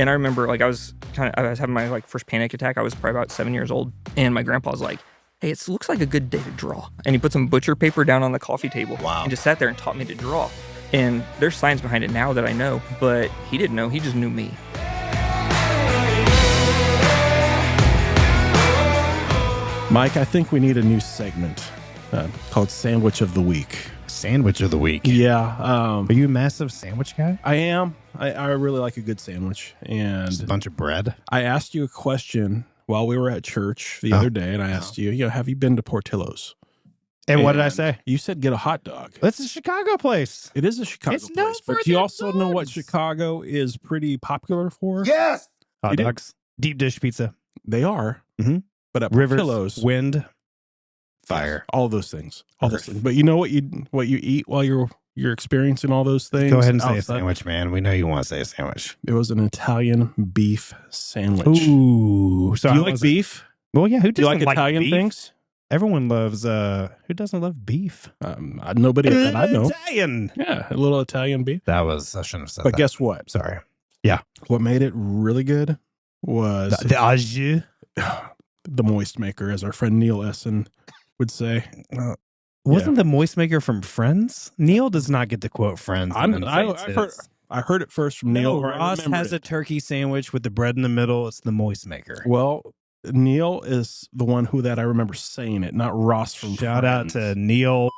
And I remember, like, I was having my like first panic attack. I was probably about 7 years old, and my grandpa was like, "Hey, it looks like a good day to draw." And he put some butcher paper down on the coffee table, Wow. and just sat there and taught me to draw. And there's science behind it now that I know, but he didn't know. He just knew me. Mike, I think we need a new segment called Sandwich of the Week. Sandwich of the week. Yeah. Are you a massive sandwich guy? I am. I really like a good sandwich. And Just a bunch of bread? I asked you a question while we were at church the other day, and I asked you, have you been to Portillo's? And what did I say? You said get a hot dog. That's a Chicago place. It is a Chicago place, but do you also know what Chicago is pretty popular for? Yes. Hot You do? dogs. Deep dish pizza. They are. Mm-hmm. But at Rivers, Portillo's, wind, fire. all those things. All those things. But you know what you eat while you're experiencing all those things? Go ahead and say a outside? sandwich, man. We know you want to say a sandwich. It was an Italian beef sandwich. Ooh. So Do you like beef? Well, yeah. Who Do you doesn't like Italian beef? things? Everyone loves, who doesn't love beef? Nobody that I know. Italian. Yeah, a little Italian beef. I shouldn't have said But that. guess what? Sorry. Yeah. What made it really good was The au jus. the moist maker, as our friend Neil Essen would say. Wasn't the moist maker from Friends? Neil does not get to quote Friends. I heard it first from Neil. Ross has a turkey sandwich with the bread in the middle. It's the moist maker. Well, Neil is the one that I remember saying it, not Ross from Shout out to Neil.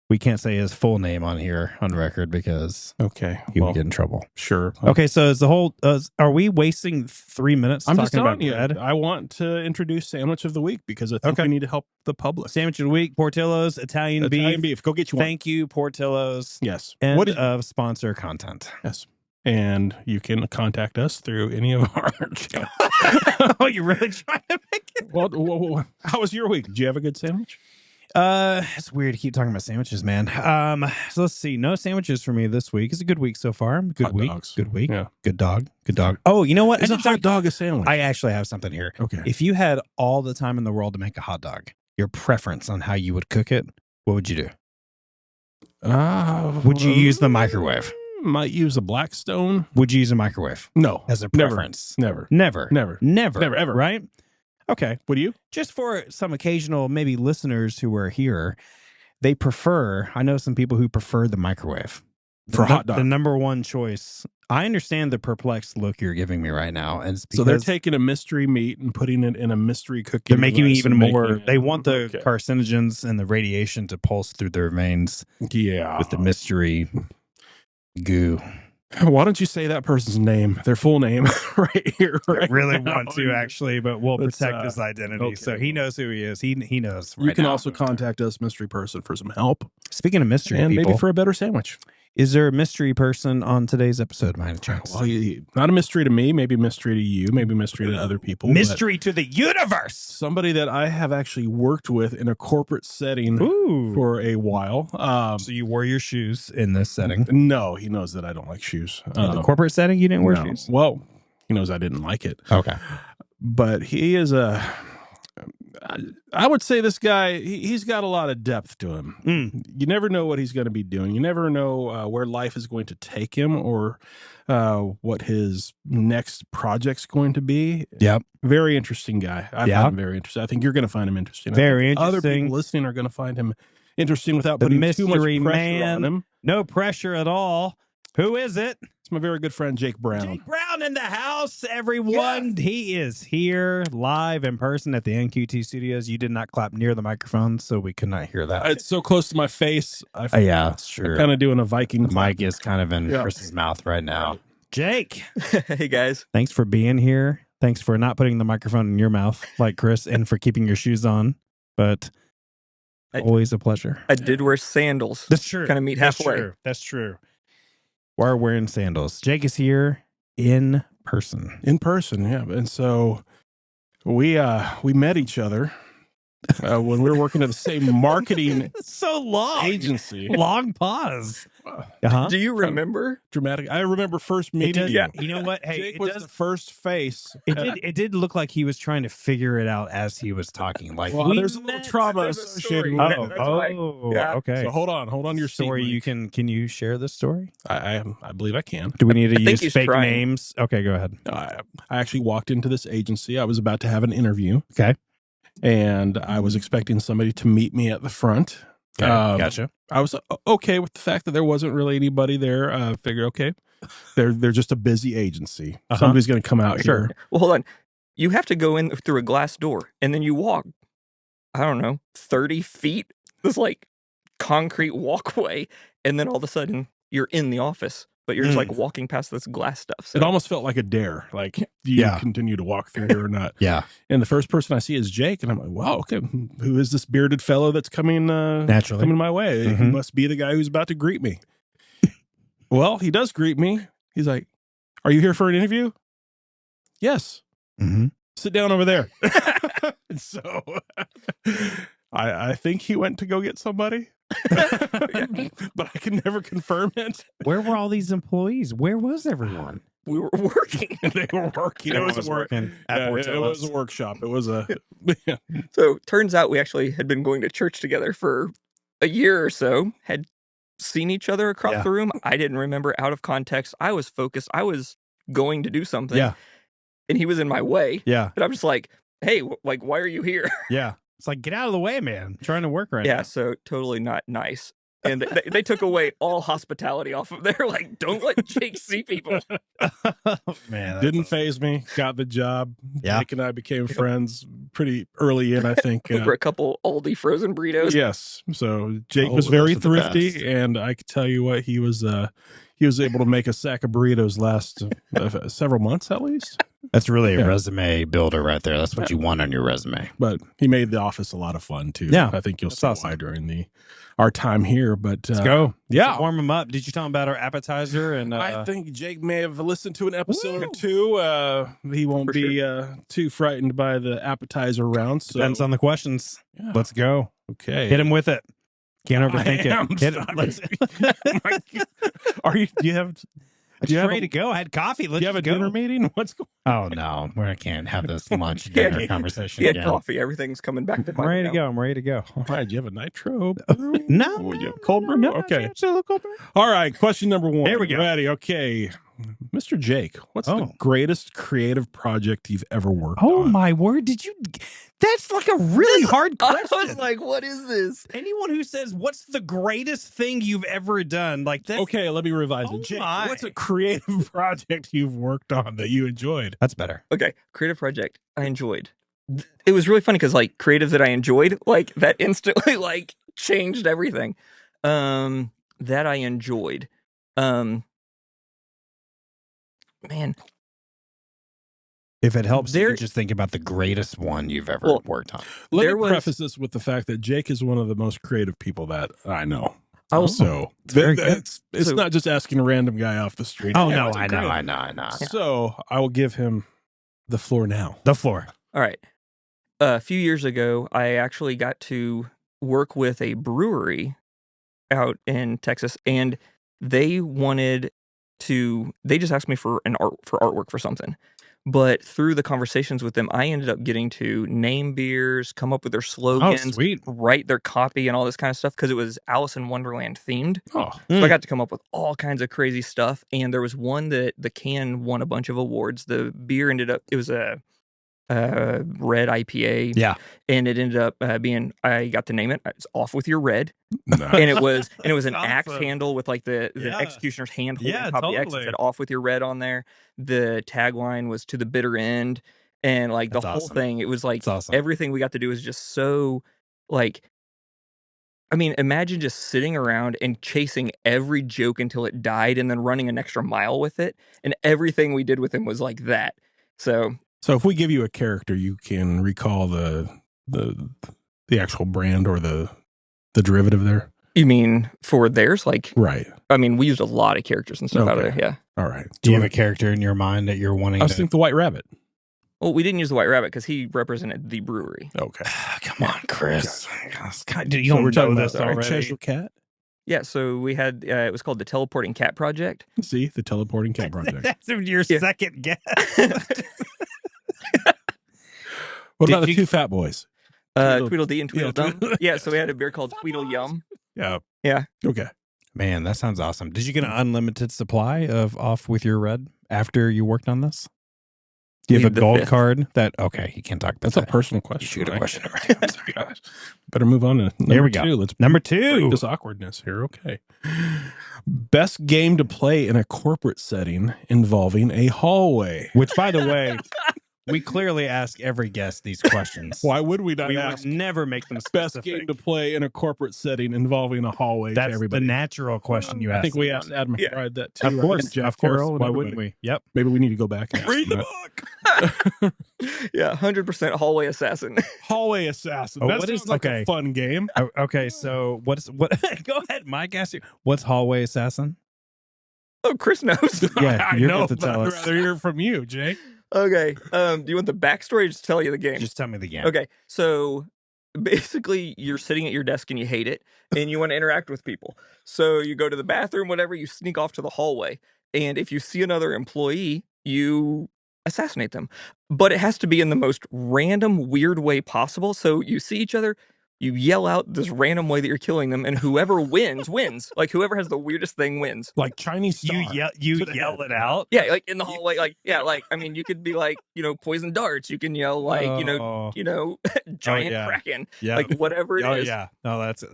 We can't say his full name on here on record because he would get in trouble. Sure. Okay, so is the whole are we wasting 3 minutes I'm talking just telling about you, bread? I want to introduce Sandwich of the Week because I think we need to help the public. Sandwich of the week, Portillo's, Italian beef. Go get you one. Thank you, Portillo's. Yes. End of sponsor content. Yes. And you can contact us through any of our Oh, you're really trying to make it? Well, how was your week? Did you have a good sandwich? It's weird to keep talking about sandwiches, man. So let's see. No sandwiches for me this week. It's a good week so far. Good Hot week. dogs. Good week. Yeah. Good dog. Good dog. Oh, you know what? Is a hot dog a sandwich? I actually have something here. Okay. If you had all the time in the world to make a hot dog, your preference on how you would cook it, what would you do? Would you use the microwave? Might use a Blackstone. Would you use a microwave? No. As a preference? Never. Never, ever. Right? Okay. Would you? Just for some occasional maybe listeners who are here, they prefer, I know some people who prefer the microwave. For hot dog. The number one choice. I understand the perplexed look you're giving me right now. And it's because so they're taking a mystery meat and putting it in a mystery cookie. They're making it even more. They want the Okay. carcinogens and the radiation to pulse through their veins. Yeah. With the mystery goo. Why don't you say that person's name, their full name, right here? Right I really now? want to, actually, but we'll Let's, protect his identity. okay. So he knows who he is. He knows. You Right can now. also contact us, mystery person, for some help. Speaking of mystery And people, maybe for a better sandwich. is there a mystery person on today's episode, by any chance? Well, not a mystery to me, maybe mystery to you, maybe mystery to other people. Mystery to the universe. Somebody that I have actually worked with in a corporate setting for a while. So you wore your shoes in this setting? No, he knows that I don't like shoes. In the corporate setting, you didn't wear no. shoes? Well, he knows I didn't like it. Okay. But he is I would say this guy, he's got a lot of depth to him. You never know what he's going to be doing. You never know where life is going to take him or what his next project's going to be. Yep. Very interesting guy. I find him very interesting. I think you're going to find him interesting. Very Other interesting. people listening are going to find him interesting without The putting too much mystery pressure man. on him. No pressure at all. Who is it? It's my very good friend, Jake Brown. Jake Brown in the house, everyone. Yes. He is here live in person at the NQT studios. You did not clap near the microphone, so we could not hear that. It's so close to my face. Yeah, that's true. I'm kind of doing a Viking. The mic is kind of in Chris's mouth right now. Jake. Hey, guys. Thanks for being here. Thanks for not putting the microphone in your mouth like Chris and for keeping your shoes on. But always a pleasure. I did wear sandals. That's true. Kind of meet halfway. That's true. We're wearing sandals. Jake is here in person. In person, yeah. And so we met each other when we were working at the same marketing so long agency. Long pause. Do you remember? Dramatic. I remember first meeting does, you. you know what? Hey, Jake was the first face. It did look like he was trying to figure it out as he was talking. Like, Well, there's a little trauma There's a associated story. with Oh, it. that's why. Yeah. Okay. So hold on your Story. seat, You Mike. can you share this story? I believe I can. Do we need to think use he's fake trying. names? Okay, go ahead. I actually walked into this agency. I was about to have an interview. Okay. And I was expecting somebody to meet me at the front. Okay, gotcha. I was okay with the fact that there wasn't really anybody there. Figured, okay, they're just a busy agency. Somebody's going to come out here. Well, hold on. You have to go in through a glass door, and then you walk, I don't know, 30 feet, this like concrete walkway, and then all of a sudden you're in the office, but you're just like walking past this glass stuff. So. It almost felt like a dare. Like, do you continue to walk through here or not? Yeah. And the first person I see is Jake, and I'm like, wow, okay, who is this bearded fellow that's coming naturally coming my way? He must be the guy who's about to greet me. Well, he does greet me. He's like, "Are you here for an interview?" Yes. Sit down over there. So I think he went to go get somebody. But I can never confirm it. Where were all these employees? Where was everyone? We were working. They were working. It was working. It was a workshop. It was a. So turns out we actually had been going to church together for a year or so, had seen each other across the room. I didn't remember, out of context. I was focused. I was going to do something. Yeah. And he was in my way. Yeah. And I'm just like, hey, like, why are you here? Yeah. It's like, get out of the way, man. I'm trying to work right now. Yeah, so totally not nice. And they took away all hospitality off of there. Like, don't let Jake see people. Man, didn't phase me. Got the job. Yeah. Jake and I became friends pretty early in, I think. Over a couple Aldi frozen burritos. Yes. So Jake was very thrifty, and I could tell you what, he was able to make a sack of burritos last several months at least. That's really a resume builder right there. That's what you want on your resume. But he made the office a lot of fun too. Yeah. I think you'll see why during our time here. But let's go. Yeah. Let's warm him up. Did you tell him about our appetizer? And I think Jake may have listened to an episode or two. He won't be too frightened by the appetizer round. So. Depends on the questions. Yeah. Let's go. Okay. Hit him with it. Can't overthink it. Hit it. Do you have ready to go? I had coffee. Let's do you have a dinner meeting? What's going on? Oh, no. I can't have this lunch dinner conversation again. Coffee. Everything's coming back to I'm ready to go. I'm ready to go. All right. Do you have a nitro? No. You have cold brew? No, okay. cold brew. All right. Question number 1. There we go. Ready. Okay. Mr. Jake, what's the greatest creative project you've ever worked on? Oh, my word. That's like a really hard question. I was like, what is this? Anyone who says, what's the greatest thing you've ever done? Like that. Okay, let me revise it. Jake, what's a creative project you've worked on that you enjoyed? That's better. Okay, creative project I enjoyed. It was really funny because like creative that I enjoyed, like that instantly like changed everything. That I enjoyed. Man, if it helps, you just think about the greatest one you've ever worked on. Let me preface this with the fact that Jake is one of the most creative people that I know. Oh, so it's not just asking a random guy off the street. Oh, no, I know. So I will give him the floor now. The floor. All right. A few years ago, I actually got to work with a brewery out in Texas, and they just asked me for artwork for something. But through the conversations with them, I ended up getting to name beers, come up with their slogans, write their copy and all this kind of stuff because it was Alice in Wonderland themed. So I got to come up with all kinds of crazy stuff. And there was one that the can won a bunch of awards. The beer it was a red IPA. Yeah. And it ended up being, I got to name it. It's Off With Your Red. Nice. And it was an axe handle with like the executioner's hand holding on top of the X. It said Off With Your Red on there. The tagline was To the Bitter End. And like the whole thing, it was like everything we got to do was just so like, I mean, imagine just sitting around and chasing every joke until it died and then running an extra mile with it. And everything we did with him was like that. So if we give you a character, you can recall the actual brand or the derivative there? You mean for theirs? Like, right. I mean, we used a lot of characters and stuff out of there. Yeah. All right. Do you have a character in your mind that you're wanting? I was thinking the White Rabbit. Well, we didn't use the White Rabbit because he represented the brewery. Okay. Come on, Chris. You don't know this already. Cheshire Cat? Yeah, so we had it was called the Teleporting Cat Project. See, the Teleporting Cat Project. That's your second guess. What about the two fat boys? Tweedledee and Tweedledum. Yeah, so we had a beer called Tweedle Yum. Yeah. Yeah. Okay. Man, that sounds awesome. Did you get an unlimited supply of Off With Your Red after you worked on this? Do you have a gold card? Okay, he can't talk about that. That's a personal question. You shoot a question. Better move on to number two. Let's number two. Break this awkwardness here. Okay. Best game to play in a corporate setting involving a hallway. Which, by the way, we clearly ask every guest these questions. Why would we not we ask? Would never make them specific. Best game to play in a corporate setting involving a hallway. That's to everybody. The natural question you asked. I think we asked Adam McBride that too. Of course. Jeff Of course. Carroll. Why wouldn't we? Yep. Maybe we need to go back and read the book. Yeah, 100% Hallway Assassin. Hallway Assassin. That sounds like a fun game. Okay, so what? Go ahead, Mike. Ask you. What's Hallway Assassin? Oh, Chris knows. Yeah, I know. I'd rather hear from you, Jay. Okay. Do you want the backstory or just tell you the game? Just tell me the game. Okay. So basically, you're sitting at your desk and you hate it and you want to interact with people. So you go to the bathroom, whatever, you sneak off to the hallway. And if you see another employee, you assassinate them. But it has to be in the most random, weird way possible. So you see each other, you yell out this random way that you're killing them, and whoever wins, wins. Like, whoever has the weirdest thing wins. Like Chinese Star. You yell it out? Yeah, like in the hallway, I mean, you could be like, poison darts. You can yell like, giant kraken. Yeah. Like whatever it is. Yeah. No, that's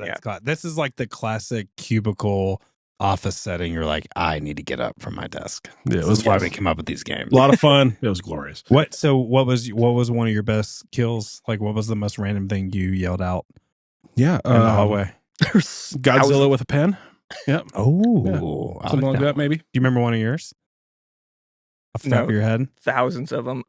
this is like the classic cubicle office setting. You're like, I need to get up from my desk. Yeah, it was why we came up with these games. A lot of fun. It was glorious. What was one of your best kills? Like, what was the most random thing you yelled out? Yeah, in the hallway. Godzilla with a pen. Yeah. Oh, yeah. Something like that, maybe. Do you remember one of yours? Off the top of your head? Thousands of them.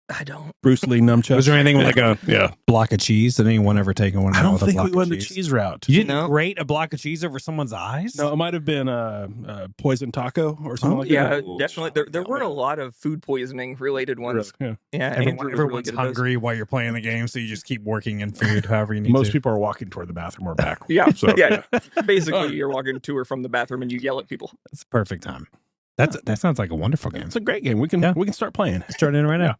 I don't. Bruce Lee nunchucks. Was there anything with like a block of cheese? Did anyone ever take one? I don't think we went the cheese route. You didn't grate a block of cheese over someone's eyes? No, it might have been a poison taco or something like that. Yeah, definitely. There weren't a lot of food poisoning related ones. Really? Yeah, everyone's hungry while you're playing the game, so you just keep working in food however you need Most people are walking toward the bathroom or back. Yeah, so, yeah. Basically, you're walking to or from the bathroom and you yell at people. It's a perfect time. That sounds like a wonderful game. It's a great game. We can start playing. Start in right now.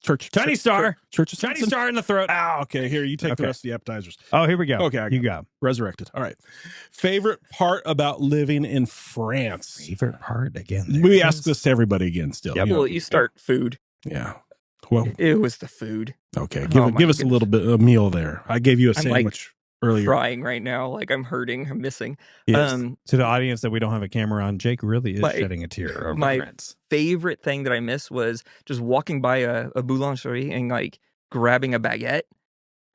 Chinese Star in the throat. Ah, okay. Here, you take the rest of the appetizers. Oh, here we go. Okay, you go. Resurrected. All right. Favorite part about living in France? Favorite part again? We ask this to everybody again. Still, well, you start food. Yeah. Well, it was the food. Okay, give us a little bit of a meal there. I gave you a sandwich earlier. Crying right now, like I'm hurting, I'm missing. Yes. To the audience that we don't have a camera on, Jake really is shedding a tear over France. Favorite thing that I miss was just walking by a boulangerie and like grabbing a baguette,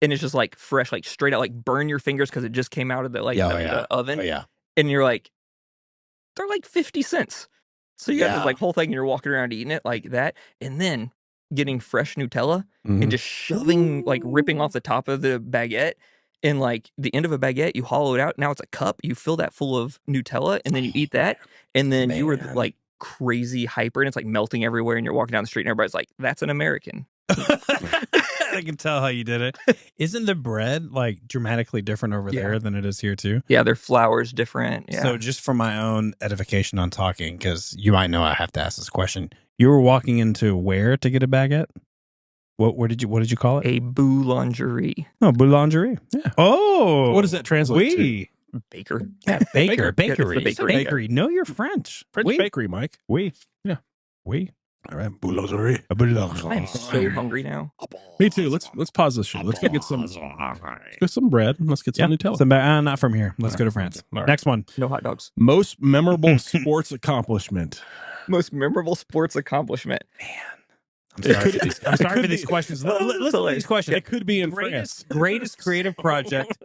and it's just like fresh, like straight out, like burn your fingers because it just came out of the the oven. Oh, yeah. And you're like, they're like 50 cents. So you got this like whole thing, and you're walking around eating it like that, and then getting fresh Nutella and just shoving, like ripping off the top of the baguette. And like the end of a baguette, you hollow it out. Now it's a cup. You fill that full of Nutella, and then you eat that. And then you were like crazy hyper, and it's like melting everywhere. And you're walking down the street, and everybody's like, "That's an American." I can tell how you did it. Isn't the bread like dramatically different over there than it is here too? Yeah, their flour's different. Yeah. So just for my own edification on talking, because you might know I have to ask this question. You were walking into where to get a baguette? What did you call it? A boulangerie. Oh, boulangerie. Yeah. Oh, what does that translate to? Baker. Yeah, bakery. Yeah, bakery. No, you're French. French bakery, Mike. Oui. Yeah. Oui. All right, boulangerie. I'm so hungry now. Me too. Let's pause this show. Let's go get some bread. Let's get some Nutella. Not from here. Let's go to France. Right. Next one. No hot dogs. Most memorable sports accomplishment. Most memorable sports accomplishment. Man. I'm sorry for these questions. Listen to these questions. It could be in France. Greatest creative project.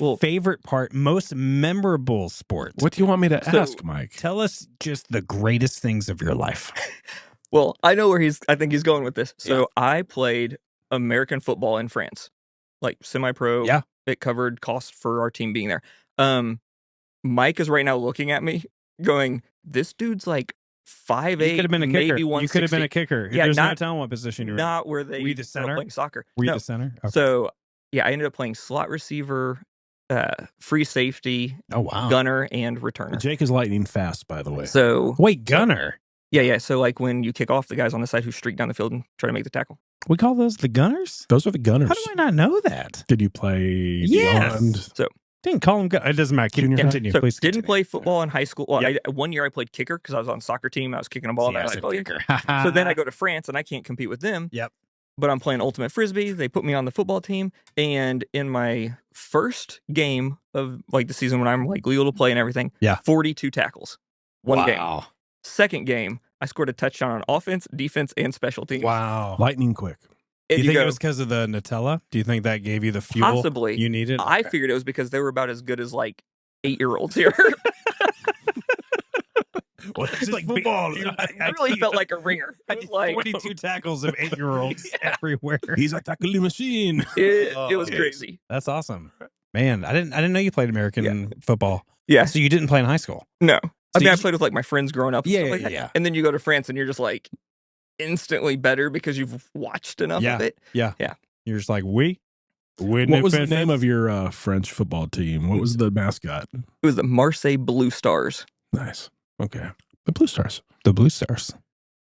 Well, favorite part. Most memorable sport. What do you want me to ask, Mike? Tell us just the greatest things of your life. Well, I know where I think he's going with this. So I played American football in France, like semi-pro. Yeah. It covered costs for our team being there. Mike is right now looking at me going, this dude's like 5'8", you could have been a kicker. maybe 160. You could have been a kicker. Yeah, There's no telling what position you were. Not where they were you the center? playing soccer. Were you the center? Okay. So Yeah, I ended up playing slot receiver, free safety, gunner, and returner. Jake is lightning fast, by the way. So wait, gunner? Yeah. So like when you kick off, the guys on the side who streak down the field and try to make the tackle. We call those the gunners? Those are the gunners. How do I not know that? Did you play Yes. beyond? So didn't call them gunners. It doesn't matter. Continue. So Please didn't play football in high school. Well, one year I played kicker because I was on a soccer team. I was kicking a ball. And I was like, kicker. So then I go to France and I can't compete with them. Yep. But I'm playing ultimate frisbee. They put me on the football team, and in my first game of like the season when I'm like legal to play and everything, 42 tackles, one game. Second game, I scored a touchdown on offense, defense, and special teams. Wow, lightning quick. Do you think it was because of the Nutella? Do you think that gave you the fuel possibly you needed? I figured it was because they were about as good as like 8-year-olds here. Well, it's like football. I really felt like a ringer. I was like 42 tackles of 8-year-olds everywhere. He's a tackling machine. It was crazy. That's awesome, man. I didn't know you played American football. Yeah. So you didn't play in high school? No. So I mean, I played with like my friends growing up. Yeah. And then you go to France and you're just like instantly better because you've watched enough of it. Yeah. You're just like, what was the name of your French football team? What was the mascot? It was the Marseille Blue Stars. Nice. Okay. The Blue Stars. The Blue Stars.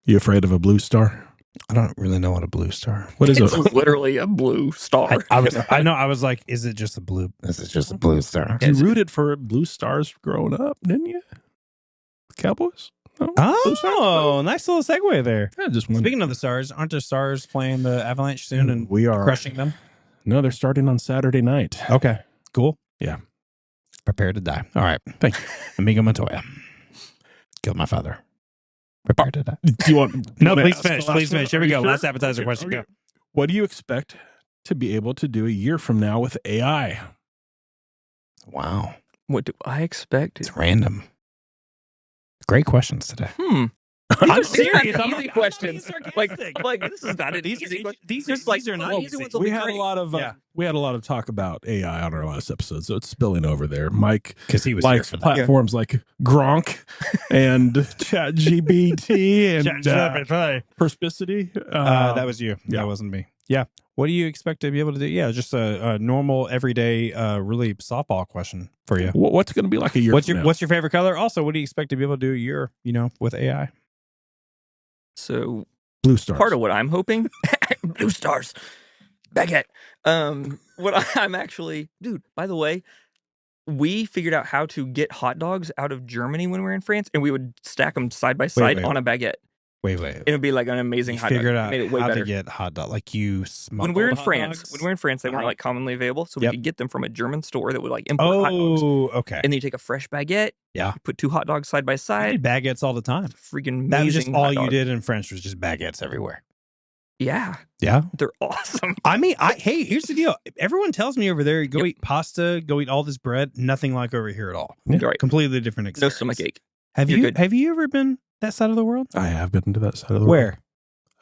You afraid of a blue star? I don't really know what a blue star. What is it? It's literally a blue star. I know. I was like, is it just a blue? This is just a blue star. You rooted for blue stars growing up, didn't you? Cowboys? No? Oh, nice little segue there. Yeah, just speaking of the Stars, aren't the Stars playing the Avalanche soon and we are crushing them? No, they're starting on Saturday night. Okay, cool. Yeah. Prepare to die. All right. Thank you. Amigo Montoya. Killed my father. Prepare to die. Do you want? No, please finish. Please finish. Here we go. Last appetizer question. Okay. What do you expect to be able to do a year from now with AI? Wow. What do I expect? It's random. Great questions today. I'm serious. Easy questions. Like this is not an easy question. These are not easy ones. We had a lot of talk about AI on our last episode, so it's spilling over there. Mike, because he was likes platforms like Gronk and ChatGPT and Perspicity. That was you. Yeah. That wasn't me. Yeah. What do you expect to be able to do? Yeah, just a normal, everyday, really softball question for you. What's going to be like a year? What's your favorite color? Also, what do you expect to be able to do a year? With AI. So blue stars. Part of what I'm hoping, blue stars, baguette. What I'm actually, dude. By the way, we figured out how to get hot dogs out of Germany when we were in France, and we would stack them side by side on a baguette. Wait. It would be like an amazing hot dog. Figured out made it way how better. to get hot dog. Like you smuggled when we were in hot France. dogs? When we were in France, they weren't like commonly available, so we could get them from a German store that would like import hot dogs. Oh, okay. And then you take a fresh baguette. Yeah. You put 2 hot dogs side by I side. did baguettes all the time. Freaking amazing. That was just all you did in French was just baguettes everywhere. Yeah. Yeah. They're awesome. I mean, hey, here's the deal. Everyone tells me over there, go eat pasta, go eat all this bread. Nothing like over here at all. Yeah. Right. Completely different experience. No stomachache. Have you ever been that side of the world? I have been to that side of the world. Where?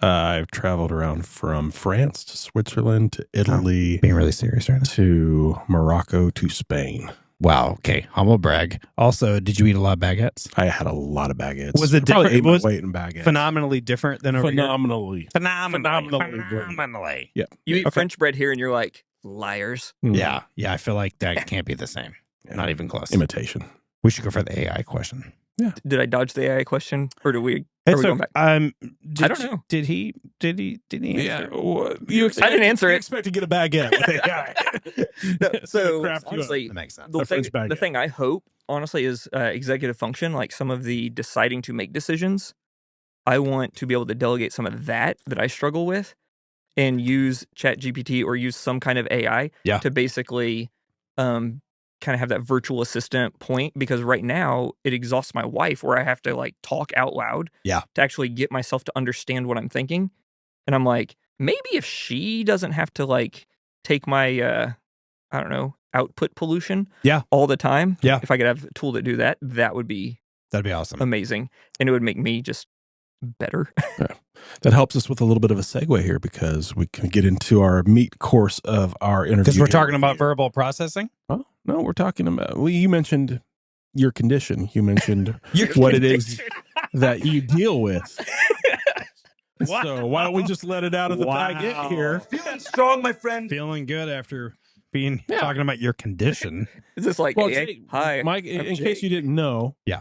I've traveled around from France to Switzerland to Italy. Being really serious right now. To Morocco to Spain. Wow. Okay. Humble brag. Also, did you eat a lot of baguettes? I had a lot of baguettes. Was it different? Ate my weight in baguettes. Phenomenally different than over here? Phenomenally. Yeah. You eat French bread here and you're like, liars. Yeah. Yeah. I feel like that can't be the same. Not even close. Imitation. We should go for the AI question. Yeah. Did I dodge the AI question, or are we going back? I don't know. Did he? Yeah. I didn't answer it. You expect to get a baguette with AI. No, so honestly, that makes sense. The thing I hope, honestly, is executive function. Like some of the deciding to make decisions, I want to be able to delegate some of that I struggle with, and use ChatGPT or use some kind of AI to basically kind of have that virtual assistant point, because right now it exhausts my wife where I have to like talk out loud to actually get myself to understand what I'm thinking. And I'm like, maybe if she doesn't have to like take my, I don't know, output pollution all the time. Yeah. If I could have a tool to do that, that'd be awesome. Amazing. And it would make me just better. Yeah. That helps us with a little bit of a segue here, because we can get into our meat course of our interview. Because we're talking about verbal processing? Oh, no, we're talking about, you mentioned your condition. You mentioned what it is that you deal with. Wow. So why don't we just let it out at the baguette here? Feeling strong, my friend. Feeling good after talking about your condition. Is this like, Well, hey, Jake, hi, Mike, I'm in Jake. case you didn't know, yeah,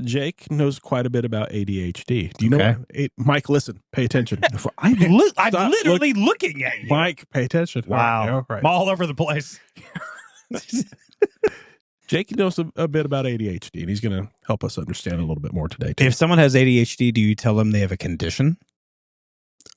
Jake knows quite a bit about ADHD. Do you know? Mike, listen, pay attention. I'm literally looking at you. Mike, pay attention. Wow. All right. I'm all over the place. Jake knows a bit about ADHD, and he's going to help us understand a little bit more today, too. If someone has ADHD, do you tell them they have a condition?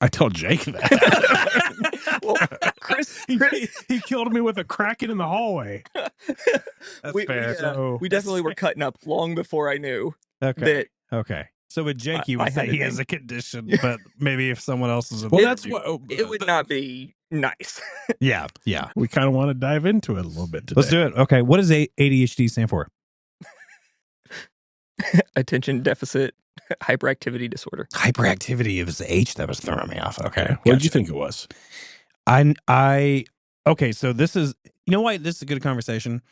I tell Jake that. Well, Chris, he killed me with a kraken in the hallway. That's fair. We definitely were cutting up long before I knew Okay. that. Okay. So with Jake, you would say he has a condition, but maybe if someone else is, it would not be nice. Yeah. We kind of want to dive into it a little bit today. Let's do it. Okay. What does ADHD stand for? Attention deficit hyperactivity disorder. Hyperactivity. It was the H that was throwing me off. Okay. What did you think it was? Okay. So this is, you know what? This is a good conversation.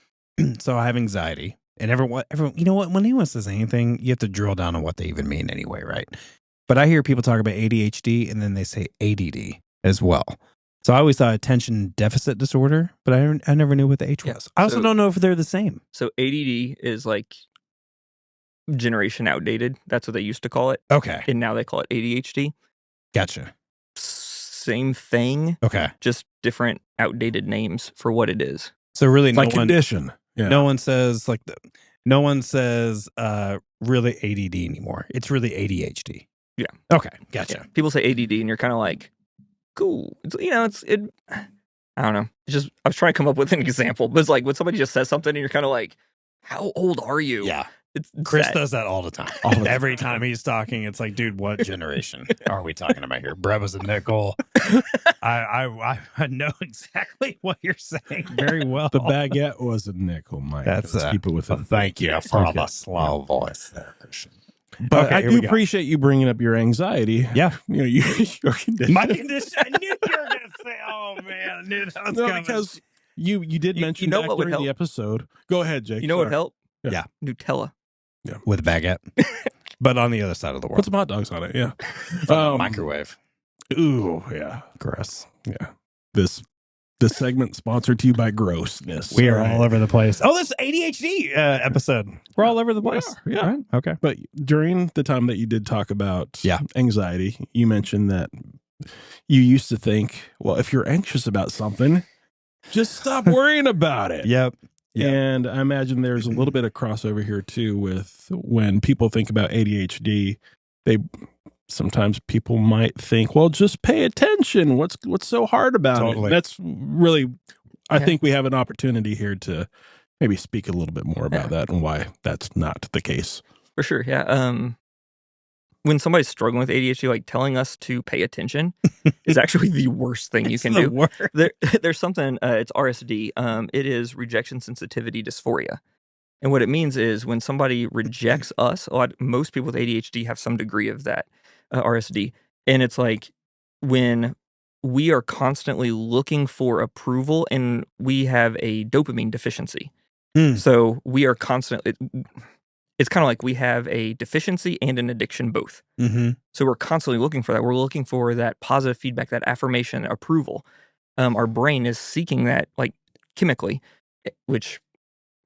So I have anxiety. And everyone, you know what? When anyone says anything, you have to drill down on what they even mean anyway, right? But I hear people talk about ADHD and then they say ADD as well. So I always thought attention deficit disorder, but I never knew what the H was. I also don't know if they're the same. So ADD is like generation outdated. That's what they used to call it. Okay. And now they call it ADHD. Gotcha. Same thing. Okay. Just different outdated names for what it is. So really, like condition. Yeah. No one says really ADD anymore. It's really ADHD. Yeah. Okay. Gotcha. Yeah. People say ADD and you're kind of like, cool. I don't know. It's just, I was trying to come up with an example, but it's like when somebody just says something and you're kind of like, how old are you? Yeah. It's Chris does that all the time. Every time he's talking, it's like, dude, what generation are we talking about here? Brett was a nickel. I know exactly what you're saying very well. The baguette was a nickel, Mike. Let's keep it with it. Thank you for the slow voice there, Christian. But I do appreciate you bringing up your anxiety. Yeah. Your condition. My condition. I knew you were going to say, oh, man. I knew that was coming. Because you did mention what during would help? the episode. Go ahead, Jake. You know what would help? Yeah. Nutella. Yeah. With a baguette. But on the other side of the world. Put some hot dogs on it, yeah. Microwave. Ooh, yeah. Gross. Yeah. This segment sponsored to you by grossness. We are all over the place. Oh, this ADHD episode. We're all over the place. Yeah. Right? Okay. But during the time that you did talk about anxiety, you mentioned that you used to think, well, if you're anxious about something, just stop worrying about it. Yep. And I imagine there's a little bit of crossover here too with when people think about ADHD, sometimes people might think, well, just pay attention. What's so hard about it? That's really, I think we have an opportunity here to maybe speak a little bit more about that and why that's not the case. For sure. Yeah. When somebody's struggling with ADHD, like telling us to pay attention is actually the worst thing you can do. There's something, it's RSD. It is rejection sensitivity dysphoria. And what it means is when somebody rejects us, most people with ADHD have some degree of that RSD. And it's like when we are constantly looking for approval and we have a dopamine deficiency. So we are constantly... It's kind of like we have a deficiency and an addiction both. Mm-hmm. So we're constantly looking for that. We're looking for that positive feedback, that affirmation, approval. Our brain is seeking that, like chemically, which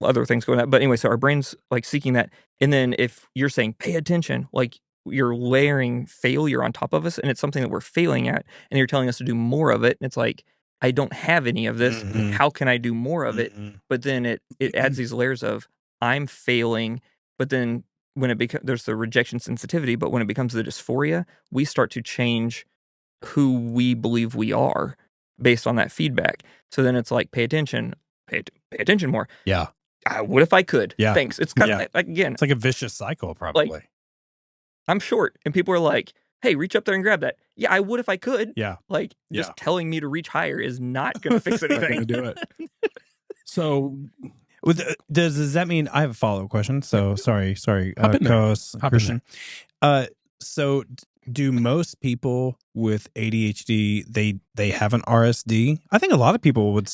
other things go in that. But anyway, so our brain's like seeking that. And then if you're saying pay attention, like you're layering failure on top of us, and it's something that we're failing at, and you're telling us to do more of it. And it's like, I don't have any of this. Mm-hmm. How can I do more of it? Mm-hmm. But then it adds these layers of I'm failing. But then when there's the rejection sensitivity, but when it becomes the dysphoria, we start to change who we believe we are based on that feedback. So then it's like, pay attention more. Yeah. What if I could? Yeah. Thanks. It's kind of like, again, it's like a vicious cycle, probably. Like, I'm short and people are like, hey, reach up there and grab that. Yeah, I would if I could. Yeah. Like just telling me to reach higher is not going to fix anything. Do it. So... Does that mean I have a follow-up question? So sorry, co-host Christian. So do most people with ADHD they have an RSD? I think a lot of people would.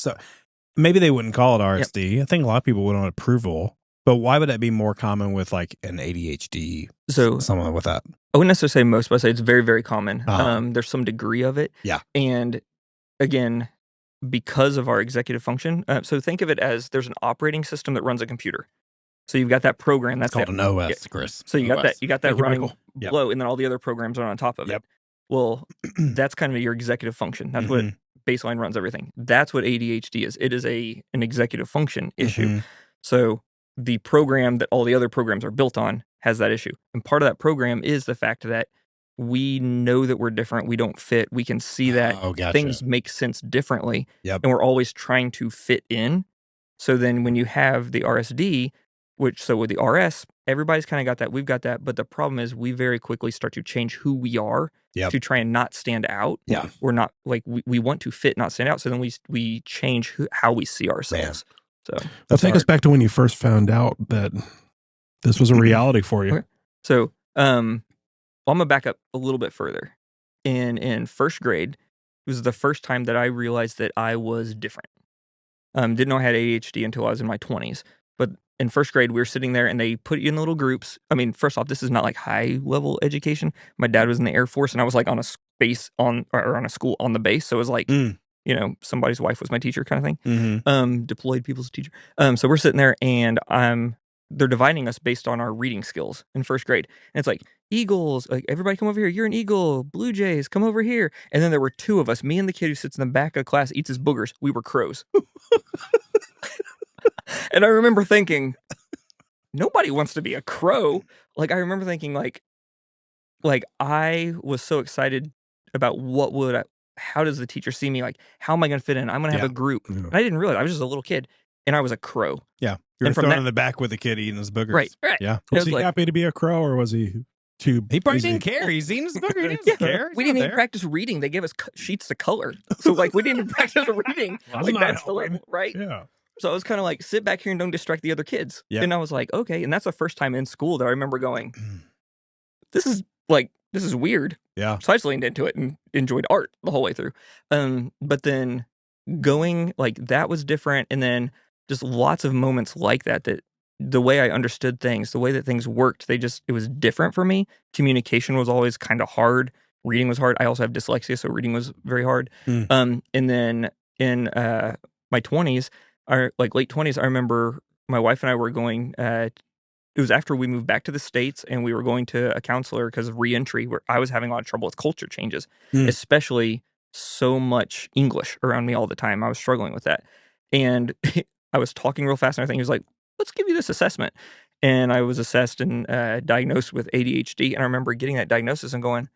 Maybe they wouldn't call it RSD. Yep. I think a lot of people would want approval. But why would that be more common with like an ADHD? So someone with that. I wouldn't necessarily say most, but I say it's very, very common. Uh-huh. There's some degree of it. Yeah. And again, because of our executive function, so think of it as there's an operating system that runs a computer. So you've got that program that's called an OS, Chris. So you got that running below, and then all the other programs are on top of it. Well, that's kind of your executive function. That's what baseline runs everything. That's what ADHD is. It is an executive function issue. So the program that all the other programs are built on has that issue. And part of that program is the fact that we know that we're different. We don't fit. We can see that things make sense differently. And we're always trying to fit in. So then when you have the RSD, so with the RS, everybody's kind of got that. We've got that. But the problem is we very quickly start to change who we are to try and not stand out. Yeah. We're not like we want to fit, not stand out. So then we change how we see ourselves. So that'll take us back to when you first found out that this was a reality for you. Okay. So I'm gonna back up a little bit further. In first grade, it was the first time that I realized that I was different. Didn't know I had ADHD until I was in my 20s. But in first grade, we were sitting there and they put you in little groups. I mean, first off, this is not like high level education. My dad was in the Air Force and I was like on a base on a school on the base. So it was like, somebody's wife was my teacher kind of thing. Deployed people's teacher. So we're sitting there and they're dividing us based on our reading skills in first grade. And it's like, Eagles, like everybody come over here. You're an Eagle. Blue Jays, come over here. And then there were two of us, me and the kid who sits in the back of class, eats his boogers. We were crows. And I remember thinking, nobody wants to be a crow. Like, I remember thinking, like I was so excited about how does the teacher see me? Like, how am I going to fit in? I'm going to have a group. And I didn't realize I was just a little kid and I was a crow. Yeah. You're thrown in the back with the kid eating his boogers. Right. Yeah. Was he happy to be a crow or was he too He probably didn't care. He's eating his booger. He doesn't care. We didn't even practice reading. They gave us sheets to color. So, like, we didn't even practice reading. Like, that's the level, right? Yeah. So I was kind of like, sit back here and don't distract the other kids. And I was like, okay. And that's the first time in school that I remember going, this is weird. Yeah. So I just leaned into it and enjoyed art the whole way through. But then going, like, that was different. And then just lots of moments like that the way I understood things, the way that things worked, it was different for me. Communication was always kind of hard. Reading was hard. I also have dyslexia, so reading was very hard. And then in my 20s, late 20s, I remember my wife and I were going, it was after we moved back to the States and we were going to a counselor because of reentry where I was having a lot of trouble with culture changes, especially so much English around me all the time. I was struggling with that. And I was talking real fast and everything. He was like, let's give you this assessment. And I was assessed and diagnosed with ADHD. And I remember getting that diagnosis and going,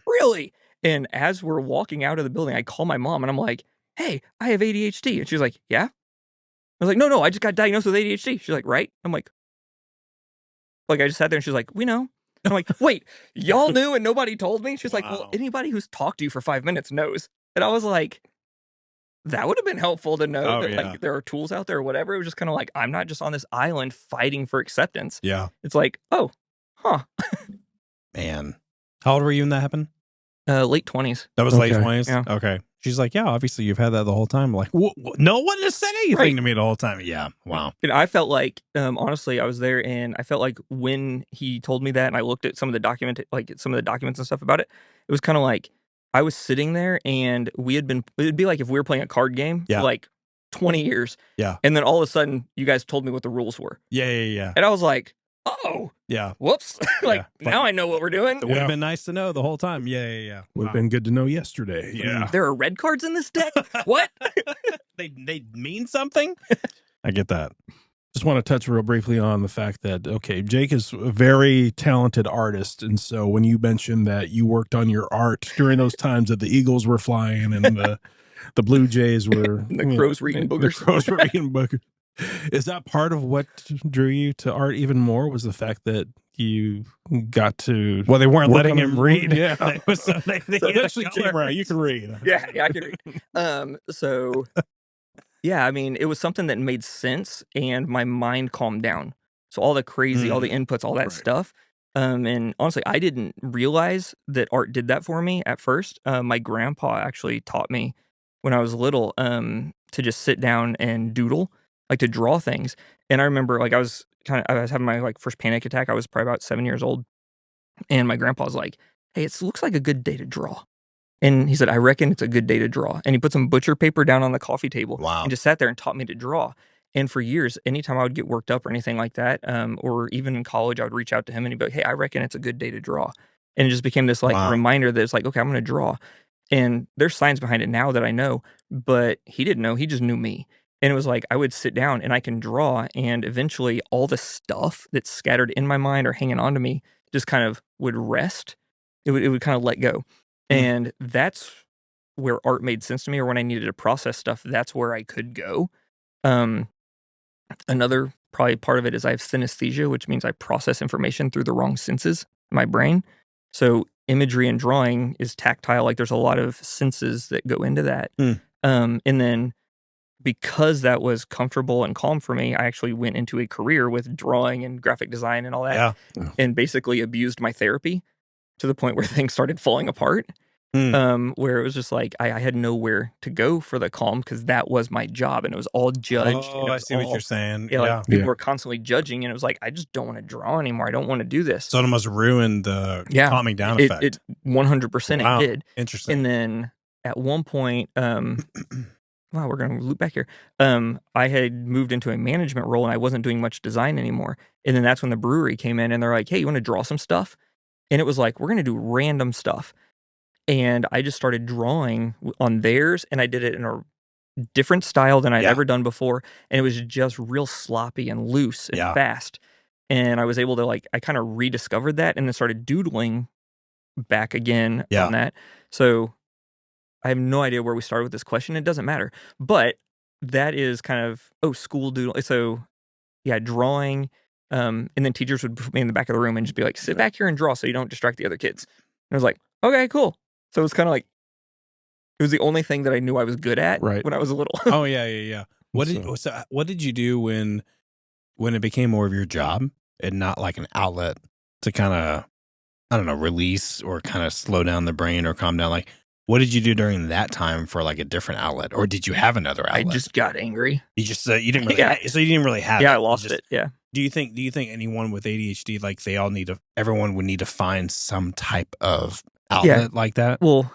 really? And as we're walking out of the building, I call my mom and I'm like, hey, I have ADHD. And she's like, yeah? I was like, no, I just got diagnosed with ADHD. She's like, right? I'm like, I just sat there and she's like, we know. I'm like, wait, y'all knew and nobody told me? She's like, well, anybody who's talked to you for 5 minutes knows. And I was like, that would have been helpful to know that like there are tools out there or whatever. It was just kind of like, I'm not just on this island fighting for acceptance. Yeah. It's like, oh, huh. Man. How old were you when that happened? Late 20s. That was late 20s? Yeah. Okay. She's like, yeah, obviously you've had that the whole time. I'm like, no one has said anything to me the whole time. Yeah. Wow. And I felt like, honestly, I was there and I felt like when he told me that and I looked at some of the documents and stuff about it, it was kind of like I was sitting there and it'd be like if we were playing a card game for like 20 years. Yeah. And then all of a sudden you guys told me what the rules were. Yeah. And I was like, oh. Yeah. Whoops. Now I know what we're doing. It would have been nice to know the whole time. Yeah. Would have been good to know yesterday. Yeah. There are red cards in this deck? What? They mean something? I get that. Just want to touch real briefly on the fact that, okay, Jake is a very talented artist. And so when you mentioned that you worked on your art during those times that the Eagles were flying and the Blue Jays were... the crows were eating boogers. The crows were eating boogers. Is that part of what drew you to art even more? Was the fact that you got to... Well, they weren't letting him read. Yeah. So it actually came right. You can read. Yeah, I can read. So... Yeah, I mean, it was something that made sense, and my mind calmed down. So all the crazy, all the inputs, all that stuff. And honestly, I didn't realize that art did that for me at first. My grandpa actually taught me when I was little to just sit down and doodle. like to draw things. And I remember like I was having my like first panic attack. I was probably about 7 years old, and my grandpa was like, "Hey, it looks like a good day to draw." And he said, "I reckon it's a good day to draw." And he put some butcher paper down on the coffee table and just sat there and taught me to draw. And for years, anytime I would get worked up or anything like that, or even in college, I would reach out to him and he'd be like, "Hey, I reckon it's a good day to draw." And it just became this like reminder that it's like, okay, I'm going to draw. And there's science behind it now that I know, but he didn't know. He just knew me. And it was like I would sit down and I can draw, and eventually all the stuff that's scattered in my mind or hanging on to me just kind of would rest. It would kind of let go. And that's where art made sense to me, or when I needed to process stuff, that's where I could go. Another probably part of it is I have synesthesia, which means I process information through the wrong senses in my brain. So imagery and drawing is tactile. Like there's a lot of senses that go into that. And then because that was comfortable and calm for me, I actually went into a career with drawing and graphic design and all that, and basically abused my therapy to the point where things started falling apart. Where it was just like I had nowhere to go for the calm because that was my job and it was all judged. Oh, I see what you're saying. Yeah, like people were constantly judging, and it was like I just don't want to draw anymore. I don't want to do this. So it almost ruined the calming down effect. It 100% Wow. it did. Interesting. And then at one point, wow, we're going to loop back here. I had moved into a management role and I wasn't doing much design anymore. And then that's when the brewery came in and they're like, "Hey, you want to draw some stuff?" And it was like, we're going to do random stuff. And I just started drawing on theirs, and I did it in a different style than I'd ever done before. And it was just real sloppy and loose and fast. And I was able to I kind of rediscovered that and then started doodling back again on that. So I have no idea where we started with this question. It doesn't matter. But that is kind of, school doodle. So drawing. And then teachers would put me in the back of the room and just be like, "Sit back here and draw so you don't distract the other kids." And I was like, "Okay, cool." So it was kind of like, it was the only thing that I knew I was good at when I was little. Oh, yeah. What did you do when it became more of your job and not like an outlet to kind of, I don't know, release or kind of slow down the brain or calm down? Like, what did you do during that time for like a different outlet, or did you have another outlet? I just got angry. You just you didn't really so you didn't really have I lost it. Yeah. Do you think anyone with ADHD, like everyone would need to find some type of outlet like that? Well,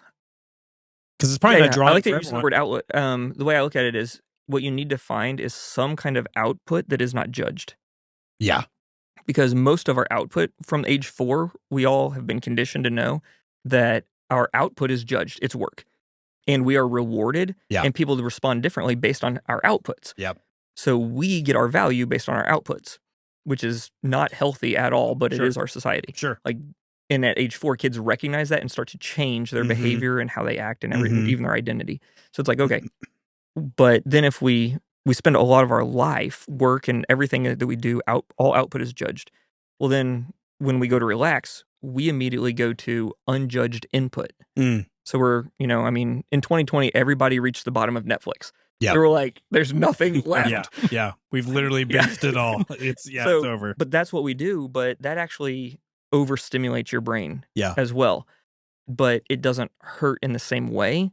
because it's probably not drawing. I like to use the word outlet. The way I look at it is what you need to find is some kind of output that is not judged. Yeah. Because most of our output from age 4, we all have been conditioned to know that our output is judged. It's work. And we are rewarded and people respond differently based on our outputs. Yep. So we get our value based on our outputs, which is not healthy at all, but it is our society. Sure. Like, and at age 4, kids recognize that and start to change their behavior and how they act and everything, even their identity. So it's like, okay. But then if we spend a lot of our life, work and everything that we do, all output is judged. Well, then when we go to relax, we immediately go to unjudged input. So we're, in 2020, everybody reached the bottom of Netflix. Yeah. They were like, there's nothing left. Yeah. We've literally binged it all. It's over. But that's what we do. But that actually overstimulates your brain as well. But it doesn't hurt in the same way.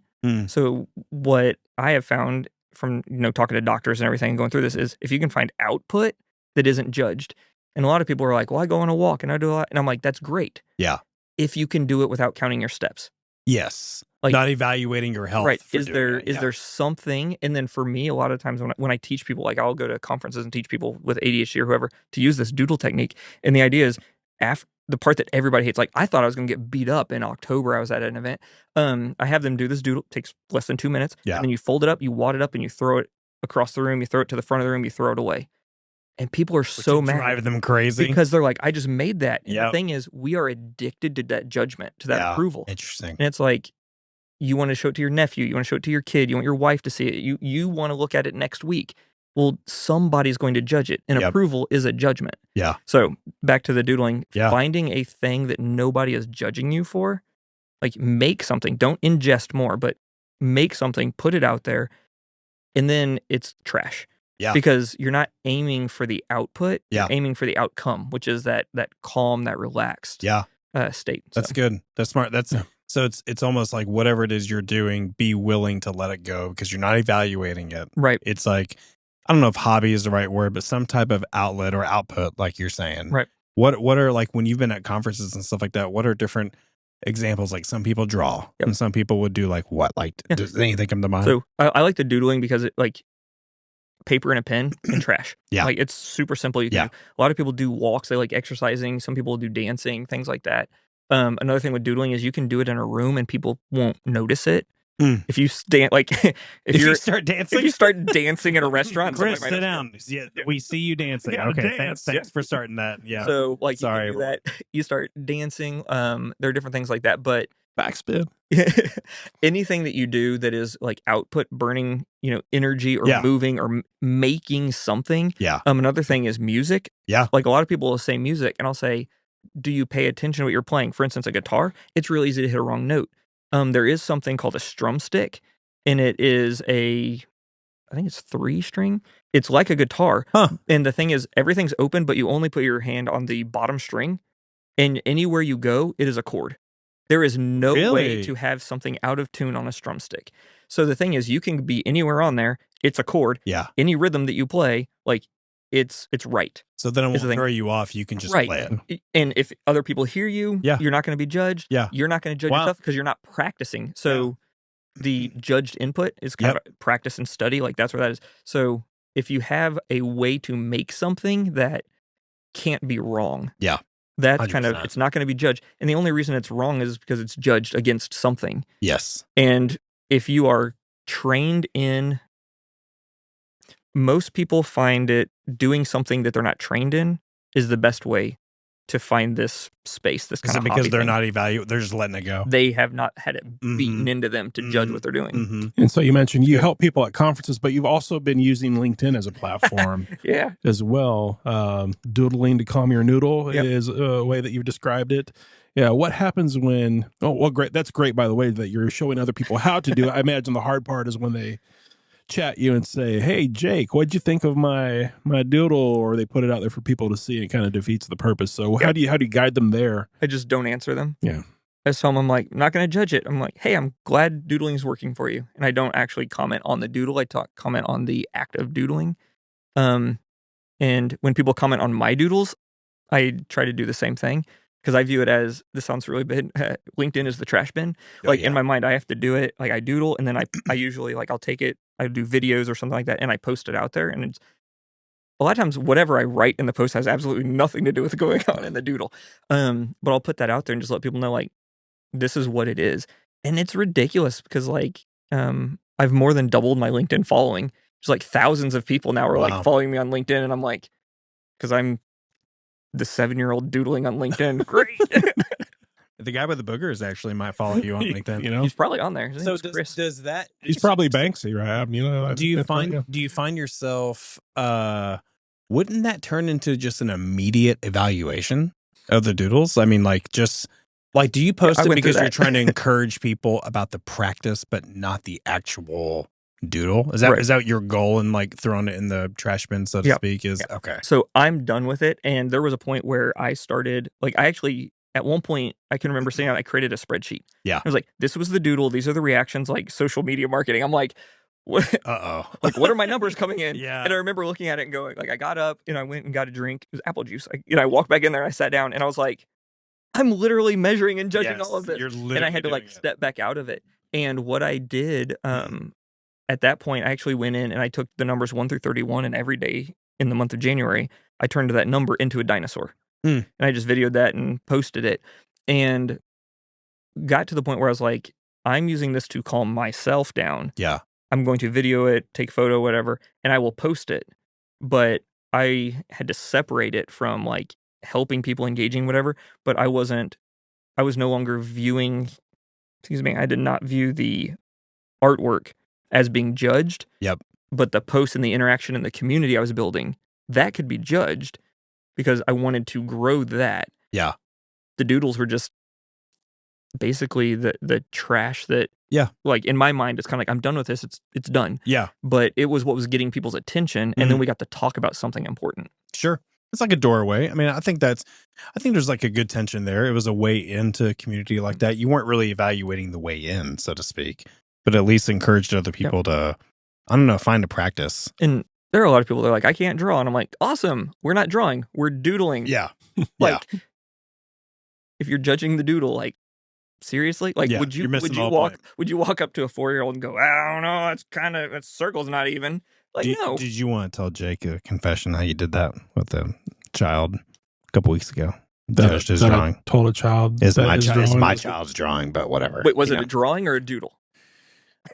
So what I have found from, talking to doctors and everything and going through this is if you can find output that isn't judged. And a lot of people are like, well, I go on a walk and I do a lot. And I'm like, that's great. Yeah. If you can do it without counting your steps. Yes. Like, not evaluating your health. Right. Is there something? And then for me, a lot of times when I teach people, like I'll go to conferences and teach people with ADHD or whoever to use this doodle technique. And the idea is the part that everybody hates, like I thought I was going to get beat up in October. I was at an event. I have them do this doodle. It takes less than 2 minutes. Yeah. And then you fold it up, you wad it up and you throw it across the room. You throw it to the front of the room, you throw it away. And people are so mad. Driving them crazy. Because they're like, I just made that. And the thing is, we are addicted to that judgment, to that approval. Interesting. And it's like, you want to show it to your nephew. You want to show it to your kid. You want your wife to see it. You want to look at it next week. Well, somebody's going to judge it. And approval is a judgment. Yeah. So back to the doodling. Finding a thing that nobody is judging you for. Like make something. Don't ingest more, but make something. Put it out there. And then it's trash. Yeah. Because you're not aiming for the output. You're aiming for the outcome, which is that calm, that relaxed state. So. That's good. That's smart. So it's almost like whatever it is you're doing, be willing to let it go because you're not evaluating it. Right. It's like, I don't know if hobby is the right word, but some type of outlet or output, like you're saying. Right. What are, like, when you've been at conferences and stuff like that, what are different examples? Like, some people draw and some people would do like what? Like, does anything come to mind? So I like the doodling because it, like, paper and a pen and trash. Yeah. Like, it's super simple. You can do. A lot of people do walks. They like exercising. Some people do dancing, things like that. Another thing with doodling is you can do it in a room and people won't notice it. If you stand, like, if you start dancing at a restaurant, Chris, sit down. Yeah, we see you dancing. Okay, thanks for starting that. Yeah. So, like, sorry, you do that. You start dancing. There are different things like that, but backspin. Anything that you do that is like output, burning, energy or moving or making something. Yeah. Another thing is music. Yeah. Like, a lot of people will say music, and I'll say, do you pay attention to what you're playing? For instance, a guitar. It's really easy to hit a wrong note. There is something called a strum stick, and it is I think it's 3-string. It's like a guitar. And the thing is, everything's open, but you only put your hand on the bottom string, and anywhere you go, it is a chord. There is no way to have something out of tune on a strum stick. So the thing is, you can be anywhere on there. It's a chord. Yeah. Any rhythm that you play, like, it's right. So then it won't throw you off. You can just play it. And if other people hear you, you're not going to be judged. Yeah. You're not going to judge yourself because you're not practicing. So the judged input is kind of practice and study. Like, that's where that is. So if you have a way to make something that can't be wrong. Yeah. That's 100%. It's not going to be judged. And the only reason it's wrong is because it's judged against something. Yes. And if you are trained in, most people find it doing something that they're not trained in is the best way to find this space, this kind of because they're not evaluating, they're just letting it go. They have not had it beaten into them to judge what they're doing. And so you mentioned you help people at conferences, but you've also been using LinkedIn as a platform as well. Doodling to calm your noodle is a way that you've described it. Yeah. What happens when, great. That's great, by the way, that you're showing other people how to do it. I imagine the hard part is when they chat you and say, hey, Jake, what'd you think of my doodle? Or they put it out there for people to see. It kind of defeats the purpose. So how do you guide them there? I just don't answer them. Yeah. I just tell them, I'm like, I'm not going to judge it. I'm like, hey, I'm glad doodling is working for you. And I don't actually comment on the doodle. I comment on the act of doodling. And when people comment on my doodles, I try to do the same thing. Because I view it as, this sounds really bad, LinkedIn is the trash bin. In my mind, I have to do it. Like, I doodle, and then I usually, like, I'll take it, I do videos or something like that, and I post it out there. And it's, a lot of times, whatever I write in the post has absolutely nothing to do with going on in the doodle. But I'll put that out there and just let people know, like, this is what it is. And it's ridiculous because, like, I've more than doubled my LinkedIn following. There's, like, thousands of people now are, like, following me on LinkedIn, and I'm like, because I'm the 7-year-old doodling on LinkedIn. Great. The guy with the boogers actually might follow you on LinkedIn. He's probably on there. So does that? He's probably Banksy, right? Do you find yourself? Wouldn't that turn into just an immediate evaluation of the doodles? I mean, like, just like, do you post it because you're trying to encourage people about the practice, but not the actual doodle? Is that your goal, and like throwing it in the trash bin, so to speak? Okay. So I'm done with it, and there was a point where I started, like, I actually, at one point, I can remember saying I created a spreadsheet. Yeah. I was like, this was the doodle, these are the reactions, like social media marketing. I'm like, what? Like, what are my numbers coming in? Yeah. And I remember looking at it and going, like, I got up and I went and got a drink. It was apple juice. I walked back in there, I sat down, and I was like, I'm literally measuring and judging all of this. And I had to, like, step back out of it. And what I did, at that point, I actually went in and I took the numbers 1 through 31, and every day in the month of January, I turned that number into a dinosaur. And I just videoed that and posted it, and got to the point where I was like, I'm using this to calm myself down. Yeah. I'm going to video it, take photo, whatever, and I will post it. But I had to separate it from, like, helping people, engaging, whatever. But I was no longer viewing, I did not view the artwork as being judged. Yep. But the post and the interaction in the community I was building, that could be judged because I wanted to grow that. Yeah. The doodles were just basically the trash that, like, in my mind, it's kind of like, I'm done with this. It's done. Yeah. But it was what was getting people's attention. And then we got to talk about something important. Sure. It's like a doorway. I mean, I think there's like a good tension there. It was a way into community like that. You weren't really evaluating the way in, so to speak, but at least encouraged other people to, I don't know, find a practice. And there are a lot of people that are like, I can't draw. And I'm like, awesome. We're not drawing. We're doodling. Yeah. Like, if you're judging the doodle, like, seriously? Like, would you walk up to a 4-year-old and go, I don't know, that circle's not even. Like, no. Did you want to tell Jake a confession how you did that with the child a couple weeks ago? Judged his drawing. I told a child. It's my child's drawing, but whatever. Wait, was it a drawing or a doodle?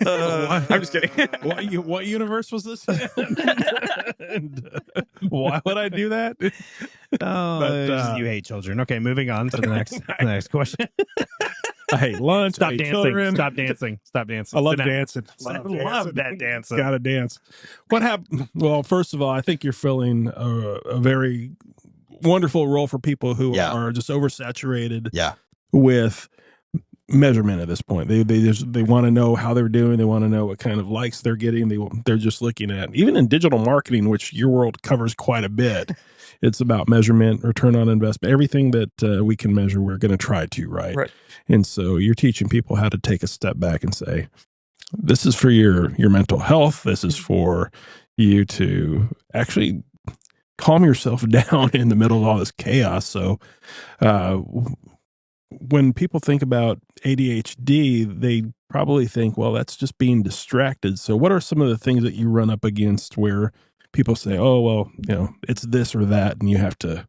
I'm just kidding. What universe was this in? And, why would I do that? You hate children. Okay, moving on to the next question. I hate lunch. Stop dancing. Stop dancing. I love dancing. I love that dancing. Gotta dance. What happened? Well, first of all, I think you're filling a very wonderful role for people who are just oversaturated with measurement at this point. They want to know how they're doing. They want to know what kind of likes they're getting. They're just looking at, even in digital marketing, which your world covers quite a bit. It's about measurement, return on investment, everything that we can measure. We're going to try to, right? And so you're teaching people how to take a step back and say, this is for your mental health. This is for you to actually calm yourself down in the middle of all this chaos. So, when people think about ADHD, they probably think, well, that's just being distracted. So what are some of the things that you run up against where people say, oh, well, it's this or that, and you have to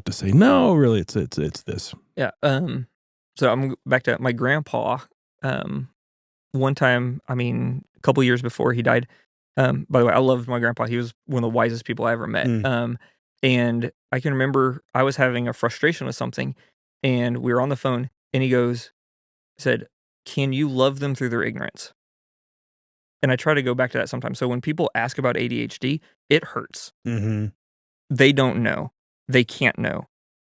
say, no, really, it's this. Yeah. So I'm back to my grandpa. One time, a couple years before he died, by the way, I loved my grandpa. He was one of the wisest people I ever met. And I can remember I was having a frustration with something, and we were on the phone, and he said, can you love them through their ignorance? And I try to go back to that sometimes. So when people ask about ADHD, it hurts. Mm-hmm. They don't know. They can't know.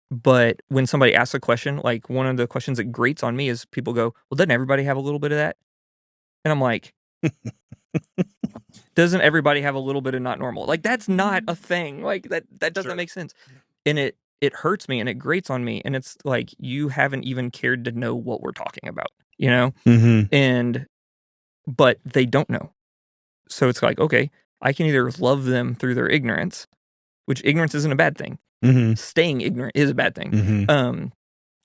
But when somebody asks a question, like one of the questions that grates on me is people go, well, doesn't everybody have a little bit of that? And I'm like, doesn't everybody have a little bit of not normal? Like, that's not a thing. Like, that doesn't make sense. And it hurts me and it grates on me. And it's like, you haven't even cared to know what we're talking about, Mm-hmm. But they don't know. So it's like, okay, I can either love them through their ignorance, which ignorance isn't a bad thing. Mm-hmm. Staying ignorant is a bad thing. Mm-hmm.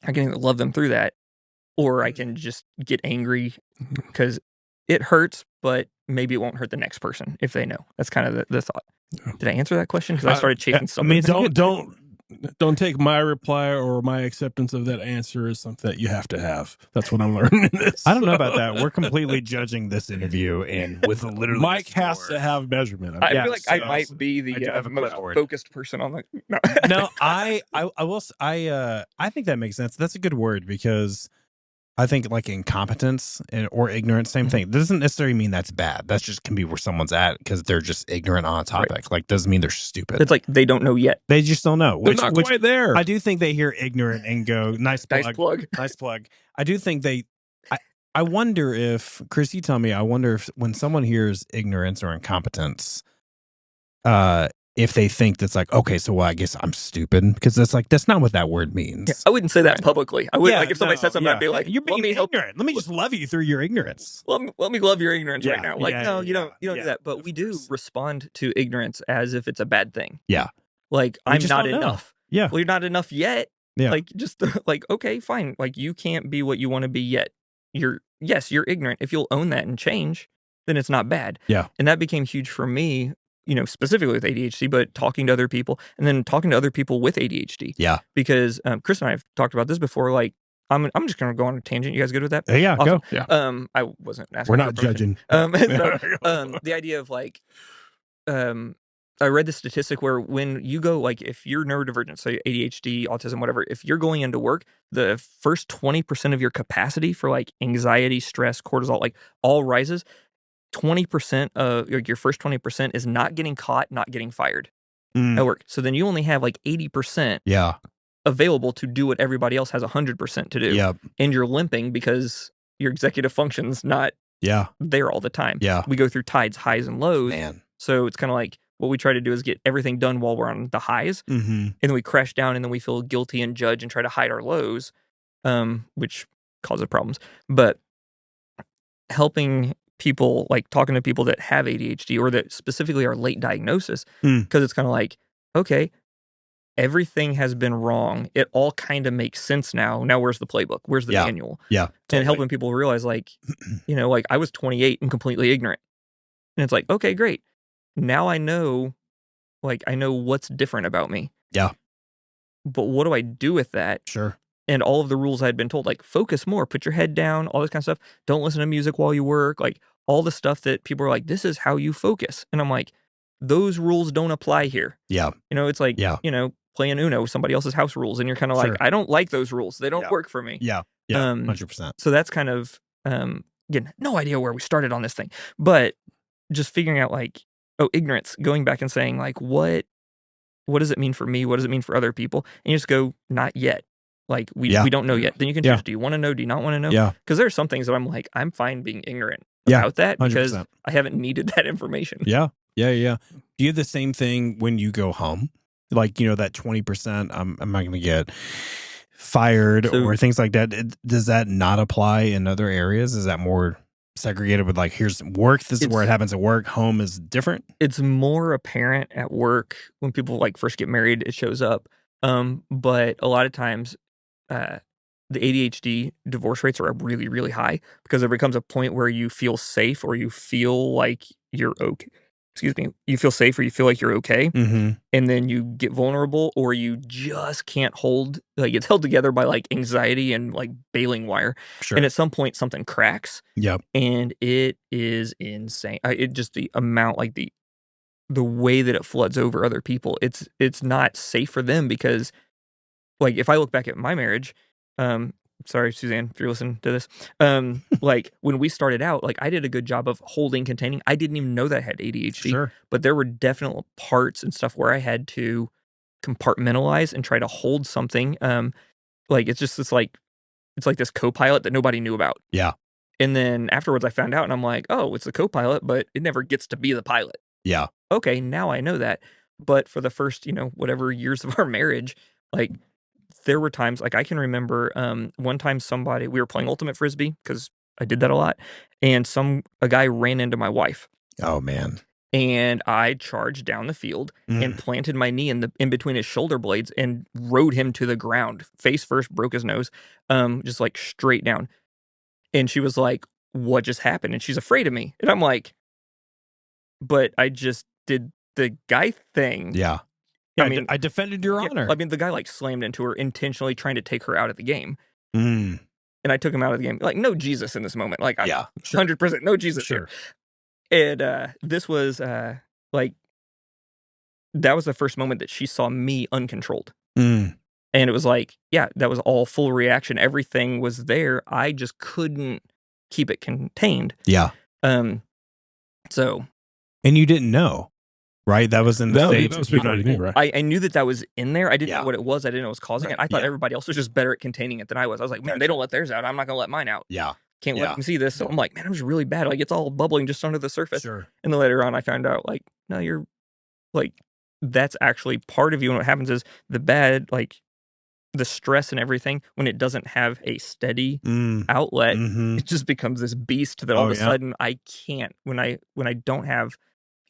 I can either love them through that, or I can just get angry because it hurts, but maybe it won't hurt the next person if they know. That's kind of the thought. Did I answer that question? Because I started chasing something. Don't take my reply or my acceptance of that answer as something that you have to have. That's what I'm learning in this. I don't know about that. We're completely judging this interview, and with literally Mike has to have measurement. I feel like I might be the most focused person on the. No, I will. I think that makes sense. That's a good word, because I think like incompetence or ignorance, same thing. That doesn't necessarily mean that's bad. That just can be where someone's at because they're just ignorant on a topic. Right. Like, doesn't mean they're stupid. It's like they don't know yet. They just don't know. They're not quite there. I do think they hear ignorant and go, nice plug. Nice plug. I do think I wonder if, Chris, you tell me, I wonder if when someone hears ignorance or incompetence, if they think that's like, okay, so I guess I'm stupid, because that's not what that word means. Yeah, I wouldn't say that publicly. I would if somebody said something, I'd be like, you're being ignorant. Let me just love you through your ignorance. Let me love your ignorance right now. Like, no, you don't do that. But we do respond to ignorance as if it's a bad thing. Yeah. Like, I'm not enough. Yeah. Well, you're not enough yet. Yeah. Like, just like, okay, fine. Like, you can't be what you want to be yet. You're ignorant. If you'll own that and change, then it's not bad. Yeah. And that became huge for me, specifically with ADHD, but talking to other people, and then talking to other people with ADHD. Yeah. Because Chris and I have talked about this before. Like, I'm just going to go on a tangent. You guys good with that? Yeah, awesome. Go. Yeah. I wasn't asking. We're not judging. The idea of like, I read the statistic where when you go, like, if you're neurodivergent, so ADHD, autism, whatever, if you're going into work, the first 20% of your capacity for like anxiety, stress, cortisol, like all rises. 20% of your first 20% is not getting caught, not getting fired at work. So then you only have like 80% available to do what everybody else has 100% to do. Yep. And you're limping because your executive function's not there all the time. Yeah. We go through tides, highs and lows. Man. So it's kind of like what we try to do is get everything done while we're on the highs. Mm-hmm. And then we crash down and then we feel guilty and judge and try to hide our lows, which causes problems. But helping people, like talking to people that have ADHD or that specifically are late diagnosis, Mm. because it's kind of like, okay, everything has been wrong. It all kind of makes sense now. Now, where's the playbook? Where's the Yeah. manual? Yeah. And helping people realize, like, like I was 28 and completely ignorant. And it's like, okay, great. Now I know, I know what's different about me. Yeah. But what do I do with that? Sure. And all of the rules I had been told, like, focus more, put your head down, all this kind of stuff. Don't listen to music while you work. Like, all the stuff that people are like, this is how you focus. And I'm like, those rules don't apply here. Yeah. It's like, playing Uno, somebody else's house rules. And you're kind of like, I don't like those rules. They don't work for me. Yeah. Yeah. 100%. So that's kind of, again, no idea where we started on this thing. But just figuring out, like, ignorance, going back and saying, like, what does it mean for me? What does it mean for other people? And you just go, not yet. Like, we don't know yet. Then you can choose, do you want to know? Do you not want to know? Yeah. Because there's some things that I'm like, I'm fine being ignorant Yeah, about that because 100%. I haven't needed that information. Yeah. Yeah. Yeah. Do you have the same thing when you go home? Like, that 20%, I'm not going to get fired or things like that. Does that not apply in other areas? Is that more segregated with, like, here's work, this is where it happens at work, home is different? It's more apparent at work when people, like, first get married, it shows up. But a lot of times, the ADHD divorce rates are really, really high because there becomes a point where you feel safe or you feel like you're okay. Excuse me. You feel safe or you feel like you're okay. Mm-hmm. And then you get vulnerable or you just can't hold, like, it's held together by, like, anxiety and, like, baling wire. Sure. And at some point something cracks. Yep. And it is insane. It just, the amount, like, the way that it floods over other people, it's not safe for them because, like, if I look back at my marriage, sorry, Suzanne, if you're listening to this, like, when we started out, like, I did a good job of containing. I didn't even know that I had ADHD. Sure. But there were definite parts and stuff where I had to compartmentalize and try to hold something. Like, it's like this co-pilot that nobody knew about. Yeah. And then afterwards I found out and I'm like, oh, it's the co-pilot, but it never gets to be the pilot. Yeah. Okay, now I know that. But for the first, whatever years of our marriage, like, there were times, like, I can remember one time we were playing Ultimate Frisbee because I did that a lot, and a guy ran into my wife. Oh, man. And I charged down the field and planted my knee in between his shoulder blades and rode him to the ground, face first, broke his nose, just, like, straight down. And she was like, what just happened? And she's afraid of me. And I'm like, but I just did the guy thing. Yeah. I mean, I defended your honor. I mean, the guy, like, slammed into her, intentionally trying to take her out of the game. Mm. And I took him out of the game. Like, no Jesus in this moment. Like, yeah, sure. 100% no Jesus. Sure. Here. And this was, like, that was the first moment that she saw me uncontrolled. Mm. And it was like, yeah, that was all full reaction. Everything was there. I just couldn't keep it contained. Yeah. So. And you didn't know, right? That was in the States. That was before you knew, right? I knew that was in there. I didn't know what it was. I didn't know what was causing it. I thought everybody else was just better at containing it than I was. I was like, man, they don't let theirs out. I'm not going to let mine out. Yeah. Can't let them see this. So I'm like, man, I'm just really bad. Like, it's all bubbling just under the surface. Sure. And then later on, I found out, like, no, you're, like, that's actually part of you. And what happens is the bad, like, the stress and everything, when it doesn't have a steady outlet, it just becomes this beast that all of a sudden I can't, when I don't have,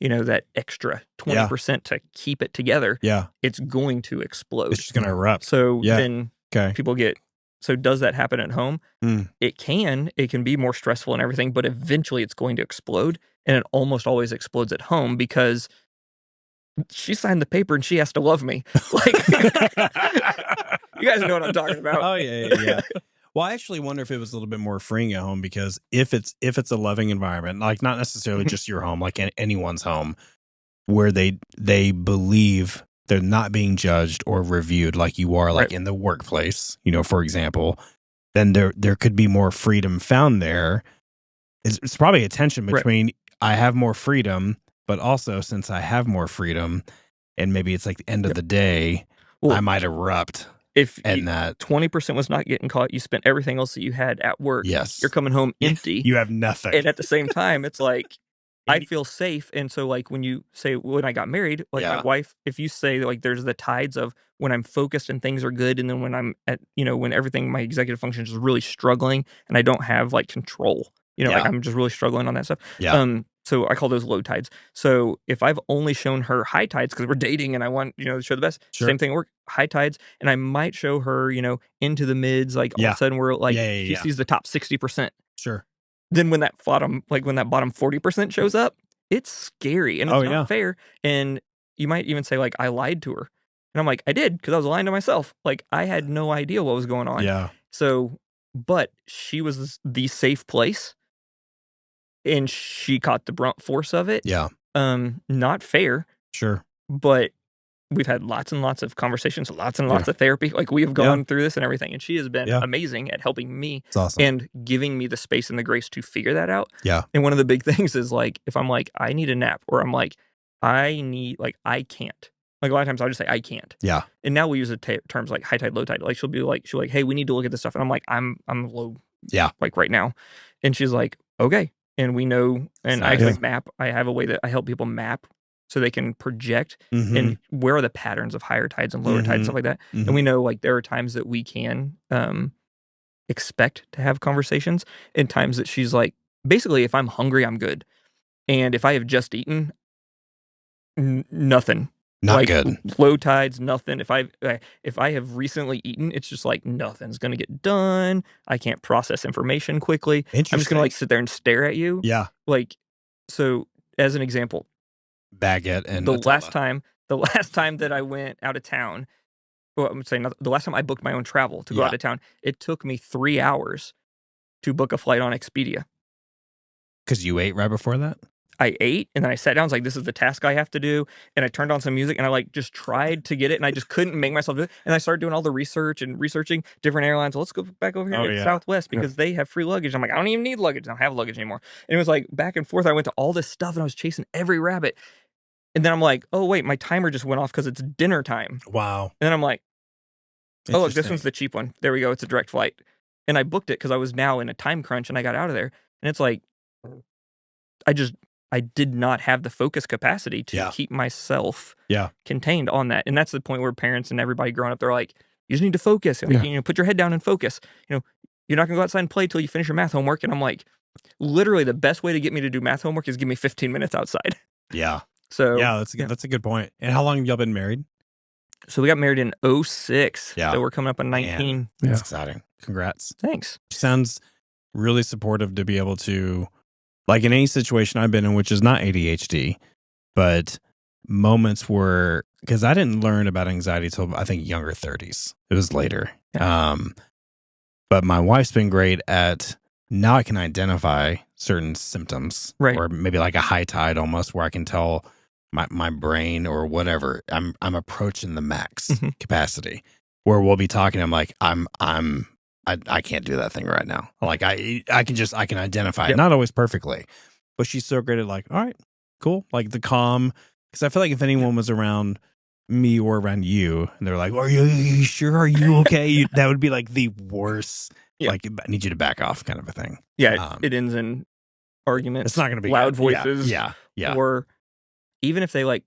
that extra 20% to keep it together, it's going to explode. It's just going to erupt. So then people get, so does that happen at home? It can be more stressful and everything, but eventually it's going to explode. And it almost always explodes at home because she signed the paper and she has to love me. Like, you guys know what I'm talking about. Oh, yeah. Well, I actually wonder if it was a little bit more freeing at home because if it's a loving environment, like not necessarily just your home, like anyone's home, where they believe they're not being judged or reviewed like you are, like in the workplace, for example, then there could be more freedom found there. It's probably a tension between I have more freedom, but also since I have more freedom, and maybe it's like the end of the day, I might erupt. If that 20% was not getting caught, you spent everything else that you had at work. Yes. You're coming home empty. You have nothing. And at the same time, it's like, I feel safe. And so, like, when you say, when I got married, like my wife, if you say, like, there's the tides of when I'm focused and things are good, and then when I'm at, when everything, my executive function is really struggling and I don't have, like, control. You know, like I'm just really struggling on that stuff. Yeah. So I call those low tides. So if I've only shown her high tides because we're dating and I want, to show the best, same thing at work, high tides. And I might show her, into the mids, like all of a sudden we're like, she sees the top 60%. Sure. Then when that bottom 40% shows up, it's scary and it's not fair. And you might even say like, I lied to her. And I'm like, I did because I was lying to myself. Like I had no idea what was going on. Yeah. So, but she was the safe place. And she caught the brunt force of it. Yeah. Not fair. Sure. But we've had lots and lots of conversations, lots and lots of therapy. Like we have gone through this and everything. And she has been amazing at helping me and giving me the space and the grace to figure that out. Yeah. And one of the big things is like, if I'm like, I need a nap, or I'm like, I can't. Like a lot of times I'll just say, I can't. Yeah. And now we use the terms like high tide, low tide. Like she'll be like, hey, we need to look at this stuff. And I'm like, I'm low. Yeah. Like right now. And she's like, okay. And we know, and I can map. I have a way that I help people map so they can project and where are the patterns of higher tides and lower tides and stuff like that. And we know like there are times that we can expect to have conversations, and times that she's like, basically, if I'm hungry, I'm good, and if I have just eaten, nothing. Not like, good. Low tides, nothing. If I have recently eaten, it's just like nothing's gonna get done. I can't process information quickly. I'm just gonna like sit there and stare at you. Yeah. Like, so as an example, baguette and the last time that I went out of town, well, I'm saying the last time I booked my own travel to go out of town, it took me 3 hours to book a flight on Expedia. Because you ate right before that? I ate, and then I sat down. I was like, this is the task I have to do. And I turned on some music, and I like just tried to get it, and I just couldn't make myself do it. And I started doing all the research and researching different airlines. Well, let's go back over here to Southwest because they have free luggage. I'm like, I don't even need luggage. I don't have luggage anymore. And it was like back and forth. I went to all this stuff, and I was chasing every rabbit. And then I'm like, oh, wait, my timer just went off because it's dinner time. Wow. And then I'm like, oh, look, this one's the cheap one. There we go. It's a direct flight. And I booked it because I was now in a time crunch, and I got out of there. And it's like, I did not have the focus capacity to keep myself contained on that. And that's the point where parents and everybody growing up, they're like, you just need to focus. Like, put your head down and focus. You're not going to go outside and play till you finish your math homework. And I'm like, literally the best way to get me to do math homework is give me 15 minutes outside. Yeah. So yeah, that's a good point. And how long have y'all been married? So we got married in 2006. Yeah. So we're coming up on 19. Man, that's exciting. Congrats. Thanks. Sounds really supportive to be able to, like in any situation I've been in, which is not ADHD, but moments where, because I didn't learn about anxiety till I think younger 30s. It was later. Yeah. But my wife's been great at, now I can identify certain symptoms, right? Or maybe like a high tide almost, where I can tell my brain or whatever, I'm approaching the max capacity, where we'll be talking. I'm like, I can't do that thing right now. Like I can identify it, not always perfectly, but she's so great at like, all right, cool. Like the calm. Cause I feel like if anyone was around me or around you and they're like, are you sure? Are you okay? That would be like the worst. Yeah. Like, I need you to back off kind of a thing. Yeah. It ends in arguments. It's not going to be loud voices. Yeah. Or even if they like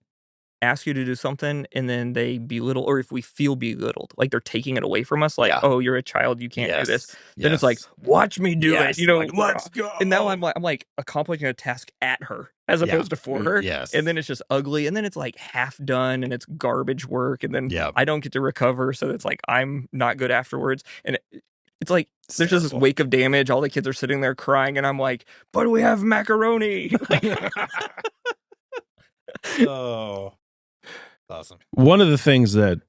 ask you to do something and then they belittle, or if we feel belittled, like they're taking it away from us, like, oh, you're a child, you can't do this. Then it's like, watch me do it. Like, let's go. And now I'm like accomplishing a task at her as opposed to for her. Yes. And then it's just ugly. And then it's like half done and it's garbage work. And then I don't get to recover. So it's like, I'm not good afterwards. And it's like, there's just this wake of damage. All the kids are sitting there crying. And I'm like, but we have macaroni. Oh, awesome. One of the things that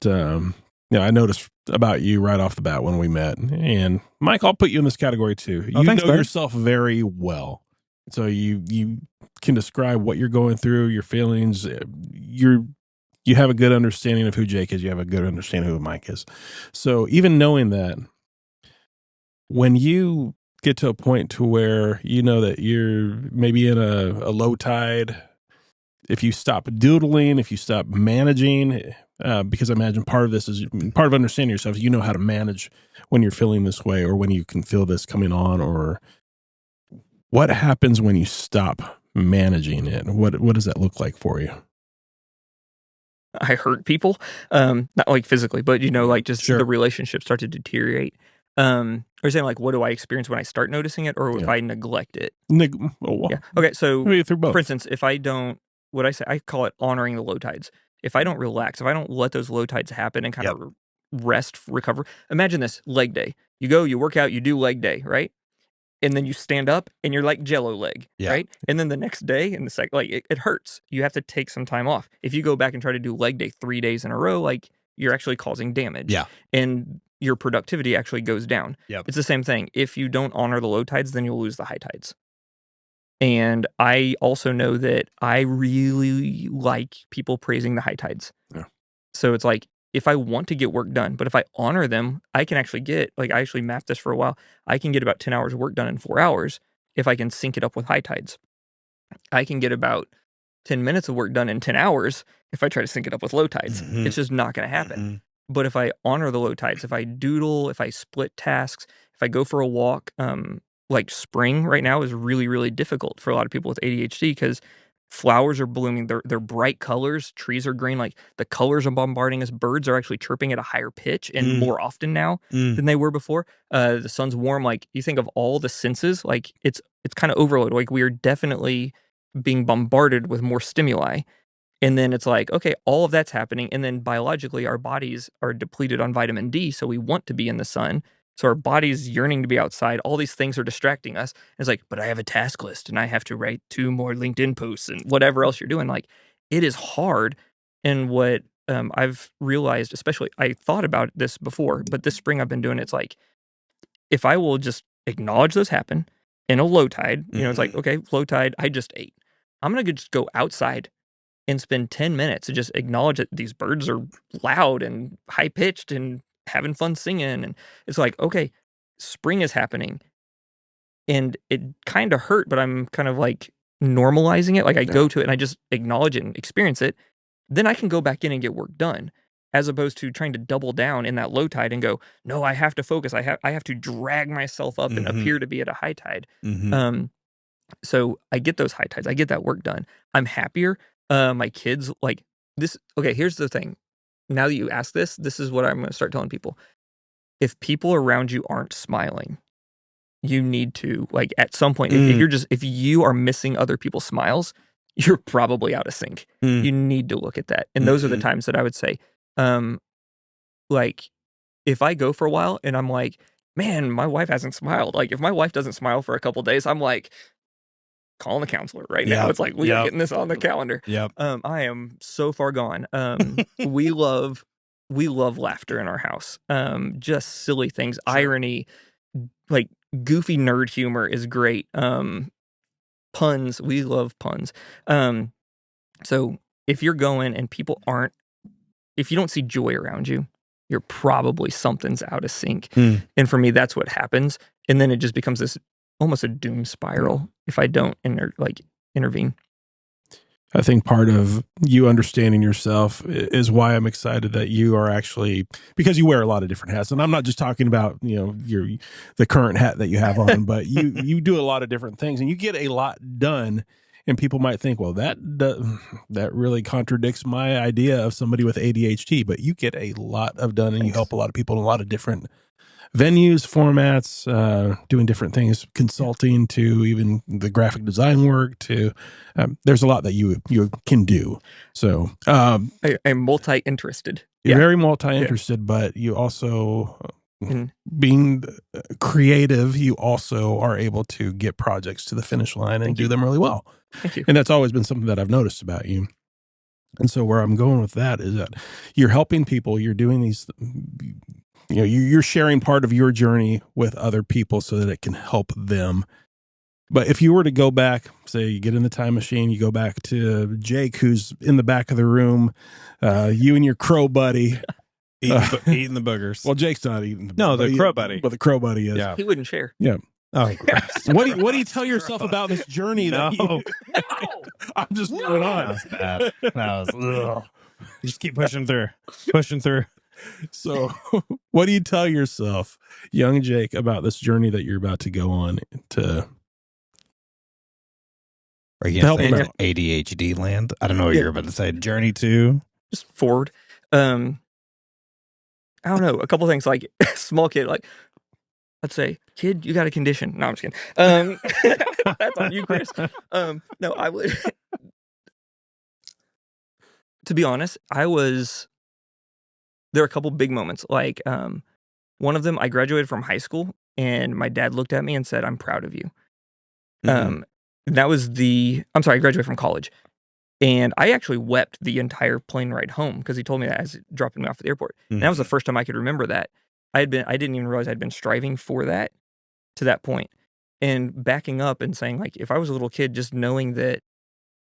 I noticed about you right off the bat when we met, and Mike, I'll put you in this category too. You know yourself very well, so you can describe what you're going through, your feelings. You have a good understanding of who Jake is. You have a good understanding of who Mike is. So even knowing that, when you get to a point to where you know that you're maybe in a low tide, if you stop doodling, if you stop managing, because I imagine part of understanding yourself, you know how to manage when you're feeling this way or when you can feel this coming on, or what happens when you stop managing it? What does that look like for you? I hurt people, not like physically, but like just the relationship start to deteriorate. Or saying like, what do I experience when I start noticing it, or if I neglect it? Yeah. Okay. So, through both. for instance, if I don't, what I say, I call it honoring the low tides. If I don't relax, if I don't let those low tides happen and kind of rest, recover. Imagine this: leg day. You go, you work out, you do leg day, right? And then you stand up and you're like jello leg, right? And then the next day and it hurts. You have to take some time off. If you go back and try to do leg day 3 days in a row, like you're actually causing damage. Yeah. And your productivity actually goes down. Yep. It's the same thing. If you don't honor the low tides, then you'll lose the high tides. And I also know that I really like people praising the high tides. Yeah. So it's like, if I want to get work done, but if I honor them, I can actually get, like, I actually mapped this for a while. I can get about 10 hours of work done in 4 hours if I can sync it up with high tides. I can get about 10 minutes of work done in 10 hours if I try to sync it up with low tides. It's just not going to happen. But if I honor the low tides, if I doodle, if I split tasks, if I go for a walk, like spring right now is really, really difficult for a lot of people with ADHD because flowers are blooming. They're bright colors. Trees are green. Like the colors are bombarding us. Birds are actually chirping at a higher pitch and more often now than they were before. The sun's warm. Like you think of all the senses, like it's kind of overload. Like we are definitely being bombarded with more stimuli. And then it's like, okay, all of that's happening. And then biologically, our bodies are depleted on vitamin D. So we want to be in the sun. So our body's yearning to be outside. All these things are distracting us. And it's like, but I have a task list and I have to write 2 more LinkedIn posts and whatever else you're doing. Like it is hard. And what I've realized, especially, I thought about this before, but this spring I've been doing, it's like, if I will just acknowledge those happen in a low tide, it's like, okay, low tide, I just ate. I'm going to just go outside and spend 10 minutes and just acknowledge that these birds are loud and high pitched and having fun singing. And it's like, okay, spring is happening. And it kind of hurt, but I'm kind of like normalizing it. Like I go to it and I just acknowledge it and experience it. Then I can go back in and get work done, as opposed to trying to double down in that low tide and go, no, I have to focus. I have to drag myself up and appear to be at a high tide. So I get those high tides. I get that work done. I'm happier. My kids like this. Okay, here's the thing. Now that you ask this is what I'm going to start telling people. If people around you aren't smiling, you need to, like, at some point, if you are missing other people's smiles, you're probably out of sync. You need to look at that. And those are the times that I would say, like, if I go for a while and I'm like, man, my wife hasn't smiled. Like, if my wife doesn't smile for a couple days, I'm like, calling the counselor right now. It's like, we are getting this on the calendar. I am so far gone. We love laughter in our house. Just silly things, irony, like goofy nerd humor is great. Puns, we love puns. So if you're going and if you don't see joy around you, you're probably something's out of sync. And for me, that's what happens. And then it just becomes this almost a doom spiral if I don't intervene. I think part of you understanding yourself is why I'm excited that you are actually, because you wear a lot of different hats, and I'm not just talking about the current hat that you have on, but you do a lot of different things, and you get a lot done. And people might think, well, that really contradicts my idea of somebody with ADHD, but you get a lot of done, and you help a lot of people in a lot of different venues, formats, doing different things, consulting to even the graphic design work to, there's a lot that you can do. So I'm multi-interested. You're very multi-interested, but you also, being creative, you also are able to get projects to the finish line and do them really well. Thank you. And that's always been something that I've noticed about you. And so where I'm going with that is that you're helping people, you're doing these, you're sharing part of your journey with other people so that it can help them. But if you were to go back, say you get in the time machine, you go back to Jake, who's in the back of the room, you and your crow buddy. Eating the boogers. Well, Jake's not eating the crow buddy. But the crow buddy is. Yeah. He wouldn't share. Yeah. Oh, what do you tell yourself about this journey? No. I'm just moving on. That was bad. You just keep pushing through. So what do you tell yourself, young Jake, about this journey that you're about to go on to Are you going to say ADHD land? I don't know what you're about to say. Journey to? Just forward. I don't know. A couple things, like small kid, like I'd say, kid, you got a condition. No, I'm just kidding. That's on you, Chris. No, I would. To be honest, there were a couple big moments. Like, one of them, I graduated from high school, and my dad looked at me and said, "I'm proud of you." Mm-hmm. I'm sorry, I graduated from college. And I actually wept the entire plane ride home because he told me that as dropping me off at the airport. And that was the first time I could remember that. I didn't even realize I'd been striving for that to that point. And backing up and saying, like, if I was a little kid, just knowing that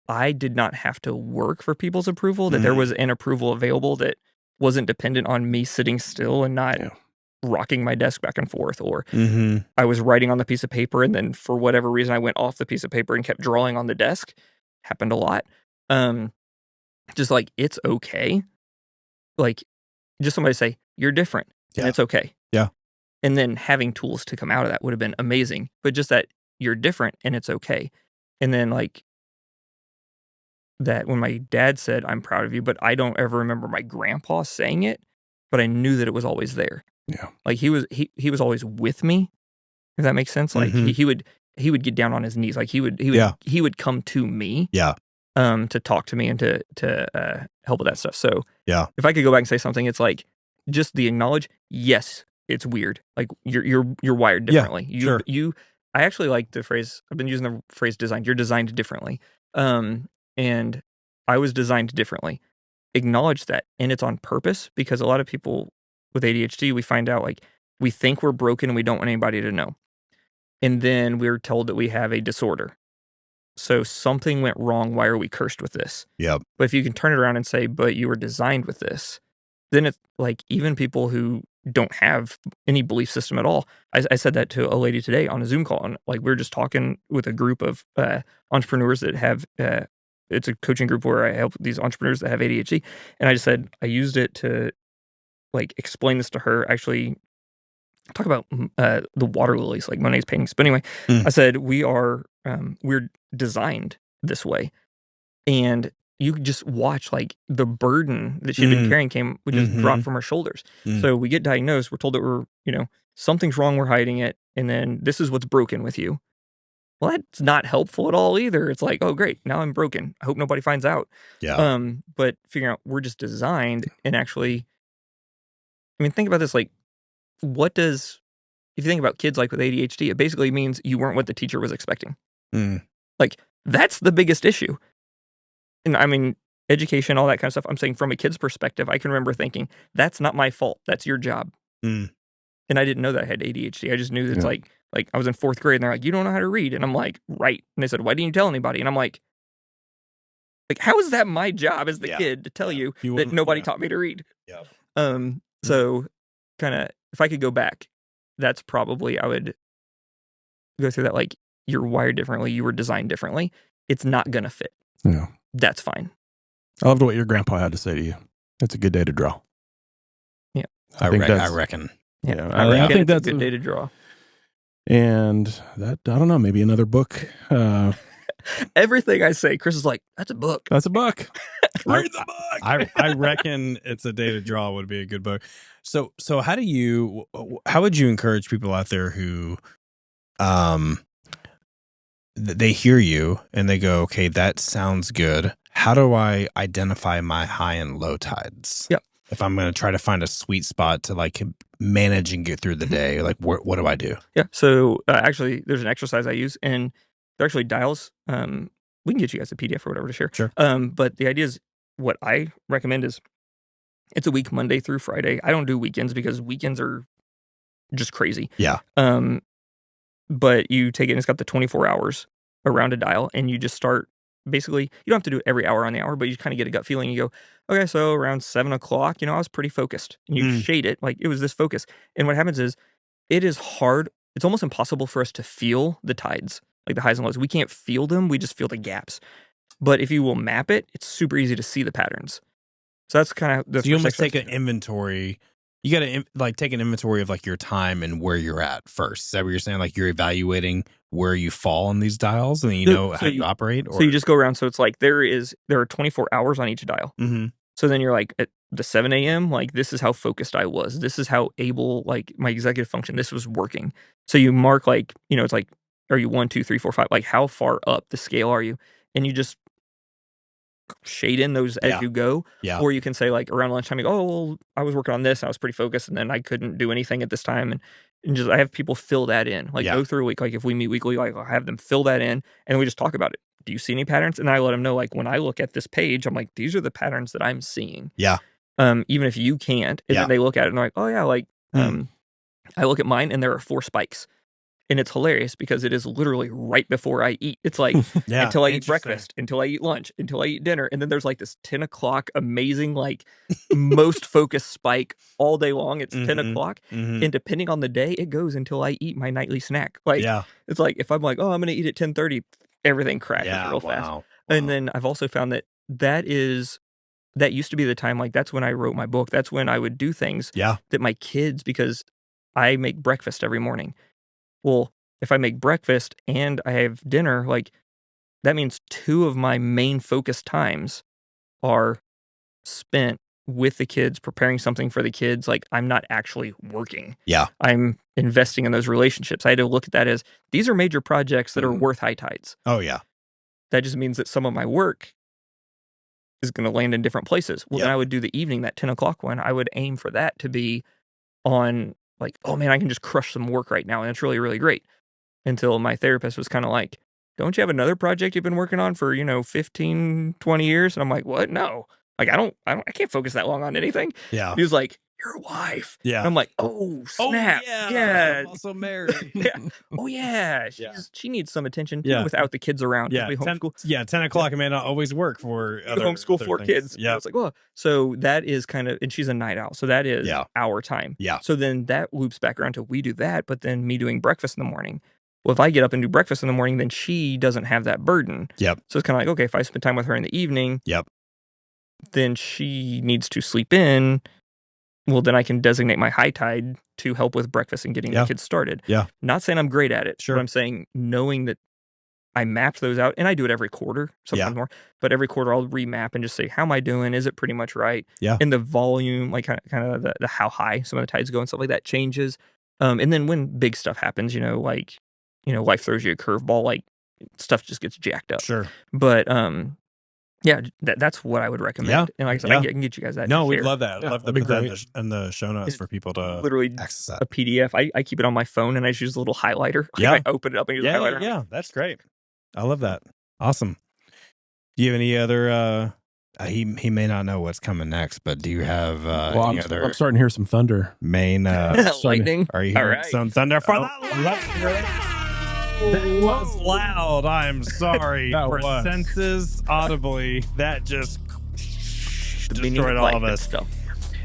I did not have to work for people's approval, that there was an approval available that wasn't dependent on me sitting still and not rocking my desk back and forth, or I was writing on the piece of paper and then for whatever reason I went off the piece of paper and kept drawing on the desk. Happened a lot. Just like, it's okay. Like, just somebody say, you're different and it's okay. Yeah. And then having tools to come out of that would have been amazing. But just that you're different and it's okay. And then like that when my dad said, I'm proud of you, but I don't ever remember my grandpa saying it, but I knew that it was always there. Yeah. Like he was always with me, if that makes sense. Like he would get down on his knees. Like he would come to me. Yeah. To talk to me and to help with that stuff. So yeah, if I could go back and say something, it's like just the acknowledge. Yes, it's weird. Like you're wired differently. Yeah, sure. I actually like the phrase. I've been using the phrase designed. You're designed differently. And I was designed differently. Acknowledge that, and it's on purpose because a lot of people with ADHD, we find out like we think we're broken and we don't want anybody to know, and then we're told that we have a disorder. So something went wrong. Why are we cursed with this? Yep. But if you can turn it around and say, but you were designed with this, then it's like even people who don't have any belief system at all. I said that to a lady today on a Zoom call. And like we were just talking with a group of entrepreneurs that have, it's a coaching group where I help these entrepreneurs that have ADHD. And I just said, I used it to like explain this to her, actually talk about the water lilies, like Monet's paintings. But anyway, I said, we're designed this way. And you could just watch like the burden that she'd been carrying would just drop from her shoulders. So we get diagnosed, we're told that something's wrong, we're hiding it. And then this is what's broken with you. Well, that's not helpful at all either. It's like, oh great, now I'm broken. I hope nobody finds out. Yeah. But figuring out we're just designed, and actually, I mean, think about this, like, if you think about kids like with ADHD, it basically means you weren't what the teacher was expecting. Like, that's the biggest issue. And I mean, education, all that kind of stuff. I'm saying from a kid's perspective, I can remember thinking, that's not my fault. That's your job. And I didn't know that I had ADHD. I just knew that it's like I was in 4th grade and they're like, you don't know how to read. And I'm like, right. And they said, why didn't you tell anybody? And I'm like, how is that my job as the kid to tell you that nobody taught me to read? Yeah. So kind of, if I could go back, that's probably, I would go through that. Like, you're wired differently. You were designed differently. It's not going to fit. Yeah. That's fine. I loved what your grandpa had to say to you. It's a good day to draw. Yeah. I reckon. Yeah. I think that's a good day to draw. And that, I don't know, maybe another book. Everything I say, Chris is like, that's a book. That's a book. Read the book. I reckon It's a Day to Draw would be a good book. So how would you encourage people out there who, they hear you and they go, okay, that sounds good. How do I identify my high and low tides? Yep. If I'm going to try to find a sweet spot to like manage and get through the day, like what do I do? Yeah. So actually, there's an exercise I use, and they're actually dials. We can get you guys a PDF or whatever to share. Sure. But the idea is, what I recommend is, it's a week, Monday through Friday. I don't do weekends because weekends are just crazy. Yeah. But you take it and it's got the 24 hours around a dial, and you just start. Basically, you don't have to do it every hour on the hour, but you kind of get a gut feeling. You go, okay, so around 7 o'clock, I was pretty focused. And you shade it, like it was this focus. And what happens is, it is hard. It's almost impossible for us to feel the tides, like the highs and lows. We can't feel them. We just feel the gaps. But if you will map it, it's super easy to see the patterns. So that's kind of the. So you almost take an inventory. You got to like take an inventory of like your time and where you're at first. Is that what you're saying? Like you're evaluating where you fall on these dials, and you know how you operate. Or? So you just go around. So it's like there are 24 hours on each dial. So then you're like, at the 7 a.m., like, this is how focused I was. This is how able, like, my executive function, this was working. So you mark, like, it's like, are you 1, 2, 3, 4, 5? Like, how far up the scale are you? And you just shade in those as you go. Yeah. Or you can say, like, around lunchtime, you go, oh, well, I was working on this. I was pretty focused, and then I couldn't do anything at this time. And just, I have people fill that in. Like, go through a week. Like, if we meet weekly, like, I'll have them fill that in, and we just talk about it. Do you see any patterns? And I let them know, like, when I look at this page, I'm like, these are the patterns that I'm seeing. Yeah. Even if you can't. And then they look at it and they're like, oh, yeah, like, I look at mine and there are 4 spikes. And it's hilarious because it is literally right before I eat. It's like, until I eat breakfast, until I eat lunch, until I eat dinner. And then there's like this 10 o'clock amazing, like, most focused spike all day long. It's 10 o'clock. And depending on the day, it goes until I eat my nightly snack. Like, it's like, if I'm like, oh, I'm going to eat at 10:30, everything crashes real fast. Wow. And then I've also found that used to be the time, like, that's when I wrote my book. That's when I would do things that my kids, because I make breakfast every morning. Well, if I make breakfast and I have dinner, like, that means 2 of my main focus times are spent with the kids, preparing something for the kids. Like, I'm not actually working. Yeah. I'm investing in those relationships. I had to look at that as, these are major projects that are worth high tides. Oh, yeah. That just means that some of my work is going to land in different places. Well, then I would do the evening, that 10 o'clock one. I would aim for that to be on, like, oh man, I can just crush some work right now. And it's really, really great. Until my therapist was kind of like, don't you have another project you've been working on for, 15, 20 years? And I'm like, what? No. Like, I can't focus that long on anything. Yeah. He was like, your wife. Yeah. And I'm like, oh, snap. Yeah. I'm also married. Oh, yeah. She needs some attention too, Yeah. without the kids around. Yeah. We 10 homeschool. o'clock may not always work for We homeschool 4 kids. Yeah. I was like, well, so that is kind of, and she's a night owl. So that is our time. Yeah. So then that loops back around to we do that, but then me doing breakfast in the morning. Well, if I get up and do breakfast in the morning, then she doesn't have that burden. Yep. So it's kind of like, okay, if I spend time with her in the evening, Yep. then she needs to sleep in. Well, then I can designate my high tide to help with breakfast and getting the kids started. Yeah. Not saying I'm great at it. Sure. But I'm saying knowing that I mapped those out, and I do it every quarter, sometimes more, but every quarter I'll remap and just say, how am I doing? Is it pretty much right? Yeah. And the volume, like kind of the how high some of the tides go and stuff like that changes. And then when big stuff happens, like, life throws you a curveball, like, stuff just gets jacked up. Sure. But, yeah, that's what I would recommend. Yeah. And like I said, I can get you guys that. No, we'd love that. I'd love to that'd put be that great. in the show notes for people to literally access that. a PDF. I keep it on my phone and I just use a little highlighter. Yeah. I open it up and use a highlighter. Yeah, that's great. I love that. Awesome. Do you have any other he may not know what's coming next, but do you have any other I'm starting to hear some thunder. main lightning? Are you hearing some thunder for that was loud. I'm sorry. For senses audibly, that just destroyed all of us. Stuff.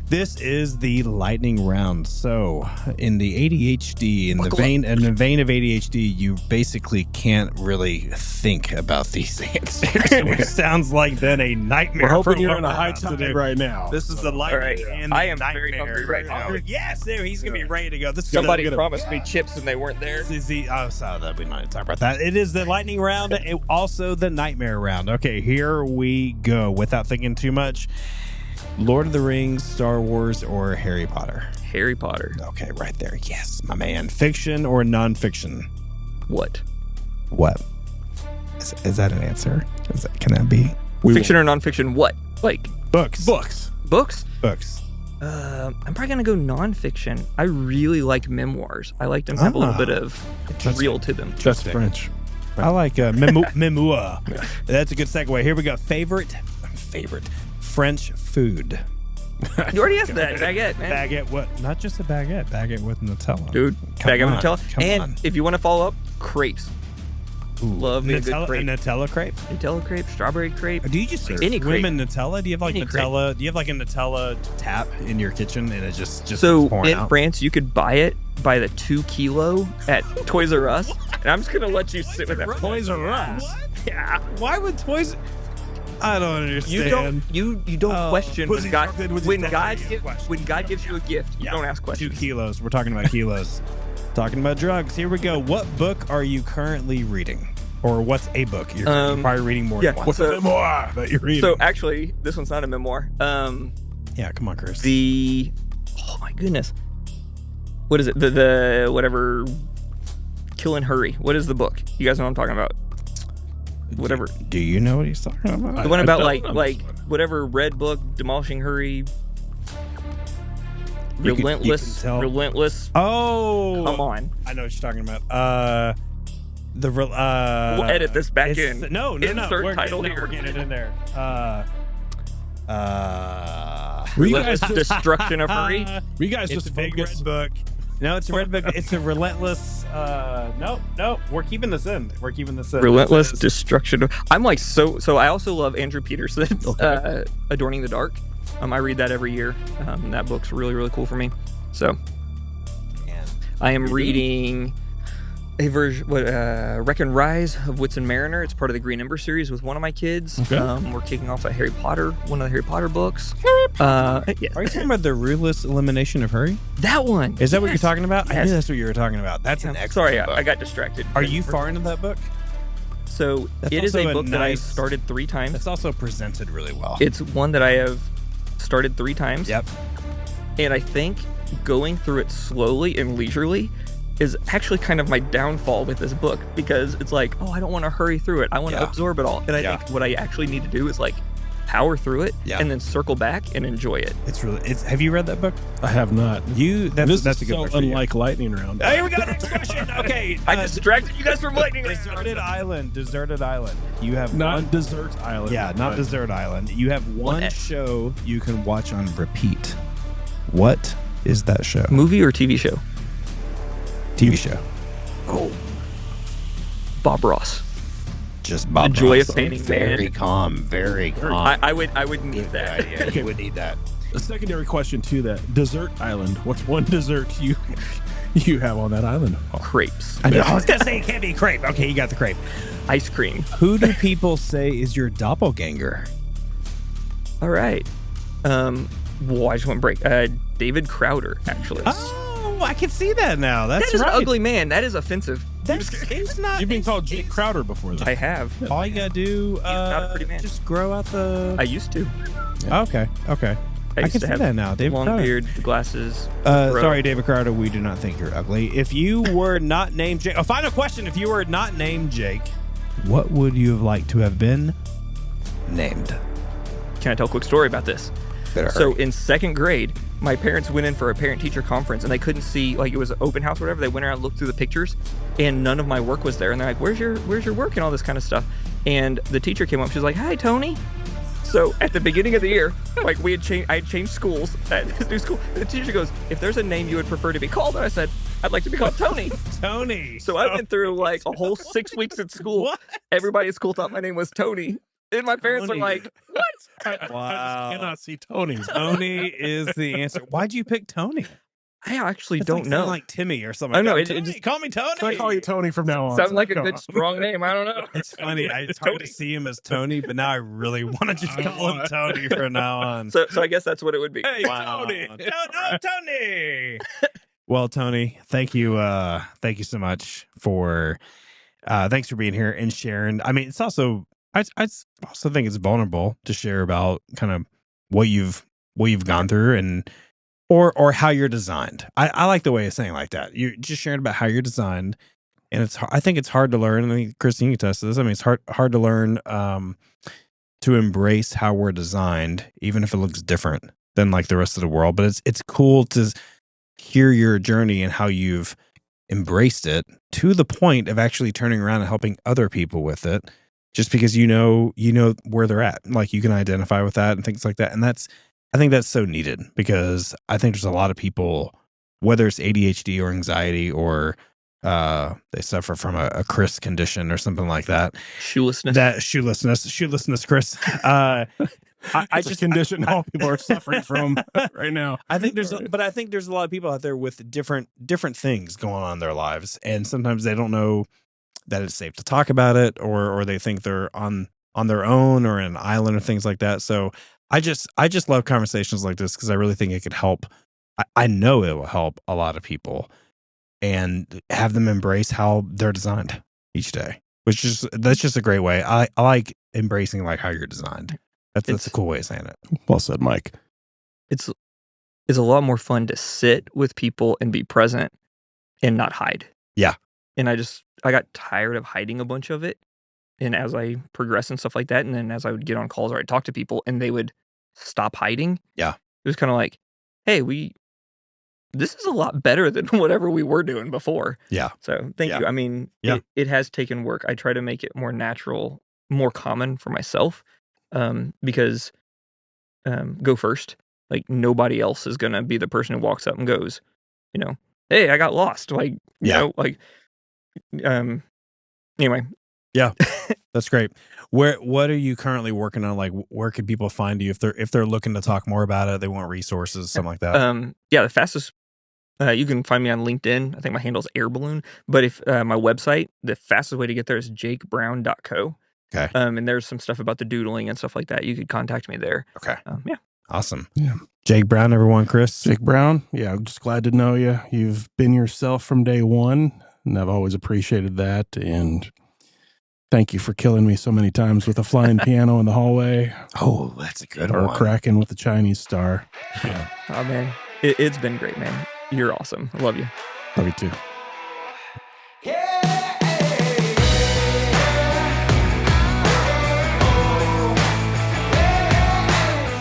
This is the lightning round. So, in the ADHD, in the vein of ADHD, you basically can't really think about these answers, which sounds like then a nightmare. We're hoping you're in a high tide right now. This is the lightning and the I am nightmare very hungry right now. Yes, there he's gonna be ready to go. This is Somebody promised me chips and they weren't there. This is the that we might talk about that. It is the lightning round, and also the nightmare round. Okay, here we go. Without thinking too much. Lord of the Rings, Star Wars, or Harry Potter? Harry Potter. Okay, right there. Yes, my man. Fiction or nonfiction? What? Is that an answer? Can that be? Fiction or nonfiction? What? Like books. Books. I'm probably gonna go nonfiction. I really like memoirs. I like them to have a little bit of real to them. That's French. I like memoir. That's a good segue. Here we go. Favorite French food. You already asked that. Baguette, man. Baguette, what? Not just a baguette. Baguette with Nutella. Dude, baguette with Nutella. And if you want to follow up, crepes. Ooh. Love me a good crepe. A Nutella crepe? Nutella crepe, strawberry crepe. Do you just any crepe? in Nutella? Do you have like Nutella? Crepe. Do you have like a Nutella tap in your kitchen and it just so in out? France, you could buy it by the 2 kilo at Toys R Us. And I'm just gonna let you sit with that. Toys R Us? Yeah. Why would Toys? I don't understand. You don't question when God gives you a gift. You don't ask questions. 2 kilos. We're talking about kilos. Talking about drugs. Here we go. What book are you currently reading? Or what's a book? You're probably reading more than one. What's a memoir that you're reading? So actually, this one's not a memoir. Yeah, come on, Chris. Oh my goodness. What is it? The whatever, Kill and Hurry. What is the book? You guys know what I'm talking about? Whatever. Do you know what he's talking about? The one about like whatever red book, Demolishing Hurry. Relentless. Oh, come on! I know what you're talking about. We'll edit this back in. No. Insert title here. We're getting it in there. Destruction of Hurry. Were you guys It's just a big focused? red book. No, it's a red book. It's a relentless. No. We're keeping this in. Relentless destruction. I'm like so. I also love Andrew Peterson's Adorning the Dark. I read that every year. That book's really, really cool for me. So, I am reading a version, Wreck and Rise of Whitsun Mariner. It's part of the Green Ember series with one of my kids. Okay. We're kicking off one of the Harry Potter books. Yeah. Are you talking about the ruthless elimination of Hurry? That one. Is that what you're talking about? Yes. I knew that's what you were talking about. That's an excellent Sorry, book. I got distracted. Are you far into that book? So That's it is also a a book that I nice- started 3 times. That's also presented really well. It's one that I have started 3 times. Yep. And I think going through it slowly and leisurely is actually kind of my downfall with this book, because it's like, oh, I don't want to hurry through it. I want to absorb it all. And I think what I actually need to do is like power through it and then circle back and enjoy it. Have you read that book? I have not. That's a good book for you. Unlike lightning round. Here we go. Next question. Okay. I distracted you guys from lightning. Deserted Island. You have Not Desert Island. Yeah, not but Desert Island. You have one X. show you can watch on repeat. What is that show? Movie or TV show? TV show. Oh, Bob Ross. Just Bob The Joy Ross. of Painting Very Man. calm. Very calm. I would need that. Yeah, you would need that. A secondary question to that: Desert Island. What's one dessert you have on that island? Crepes. I was gonna say it can't be crepe. Okay, you got the crepe. Ice cream. Who do people say is your doppelganger? All right. Well, I just want to break. David Crowder, actually. Oh, I can see that now. That's That is right. an ugly man. That is offensive. It's not. You've been called Jake Crowder before, though. I have. All you gotta do, not a pretty man. just grow out the. I used to. Okay. I used can to see have that now. David long Crowder. beard, the glasses. Sorry, David Crowder. We do not think you're ugly. If you were not named Jake, final question: if you were not named Jake, what would you have liked to have been named? Can I tell a quick story about this? So in 2nd grade, my parents went in for a parent-teacher conference, and they couldn't see, like, it was an open house or whatever. They went around and looked through the pictures, and none of my work was there. And they're like, "Where's your work?" and all this kind of stuff. And the teacher came up. She was like, "Hi, Tony." So at the beginning of the year, like I had changed schools at this new school. The teacher goes, "If there's a name you would prefer to be called," and I said, "I'd like to be called Tony." Tony. So I went through like a whole 6 weeks at school. What? Everybody at school thought my name was Tony. And my parents were like, "What?" Wow. I just cannot see Tony's. Tony is the answer. Why'd you pick Tony? I actually That's don't know. Like Timmy or something. I know, Like it Tony, just- call me Tony. I call you Tony from now on. Sounds like a Come good, on. strong name. I don't know. It's funny. It's hard to see him as Tony, but now I really want to just call him Tony from now on. So I guess that's what it would be. Hey, Wow. Tony. No, Tony. Well, Tony, thank you so much for thanks for being here and sharing. I mean, it's also I also think it's vulnerable to share about kind of what you've gone through and or how you're designed. I like the way of saying it like that. You're just sharing about how you're designed, and I think it's hard to learn. I think Christine can attest to this. I mean, it's hard to learn to embrace how we're designed, even if it looks different than like the rest of the world. But it's cool to hear your journey and how you've embraced it to the point of actually turning around and helping other people with it, just because you know where they're at. Like you can identify with that and things like that. And I think that's so needed, because I think there's a lot of people, whether it's ADHD or anxiety or they suffer from a Chris condition or something like that. Shoelessness, Chris. I just condition all people are suffering from right now. I think there's a lot of people out there with different things going on in their lives, and sometimes they don't know that it's safe to talk about it, or they think they're on their own or in an island or things like that. So I just love conversations like this, because I really think it could help. I know it will help a lot of people and have them embrace how they're designed each day. That's just a great way. I like embracing like how you're designed. That's a cool way of saying it. Well said, Mike. It's a lot more fun to sit with people and be present and not hide. Yeah. And I got tired of hiding a bunch of it. And as I progress and stuff like that, and then as I would get on calls or I'd talk to people and they would stop hiding. Yeah. It was kind of like, hey, this is a lot better than whatever we were doing before. Yeah. So thank you. I mean, it has taken work. I try to make it more natural, more common for myself, because go first. Like nobody else is going to be the person who walks up and goes, hey, I got lost. Like, anyway. Yeah. That's great. What are you currently working on? Like, where can people find you if they're looking to talk more about it, they want resources, something like that? The fastest, you can find me on LinkedIn. I think my handle's Airballoon. But if my website, the fastest way to get there is jakebrown.co. Okay. And there's some stuff about the doodling and stuff like that. You could contact me there. Okay. Yeah. Awesome. Yeah. Jake Brown, everyone. Chris. Jake Brown. Yeah, I'm just glad to know you. You've been yourself from day one, and I've always appreciated that. And thank you for killing me so many times with a flying piano in the hallway. Oh, that's a good one. Or cracking with the Chinese star. Yeah. Oh, man. It's been great, man. You're awesome. I love you. Love you too.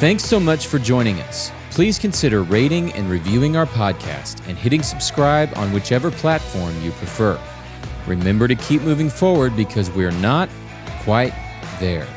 Thanks so much for joining us. Please consider rating and reviewing our podcast and hitting subscribe on whichever platform you prefer. Remember to keep moving forward because we're not quite there.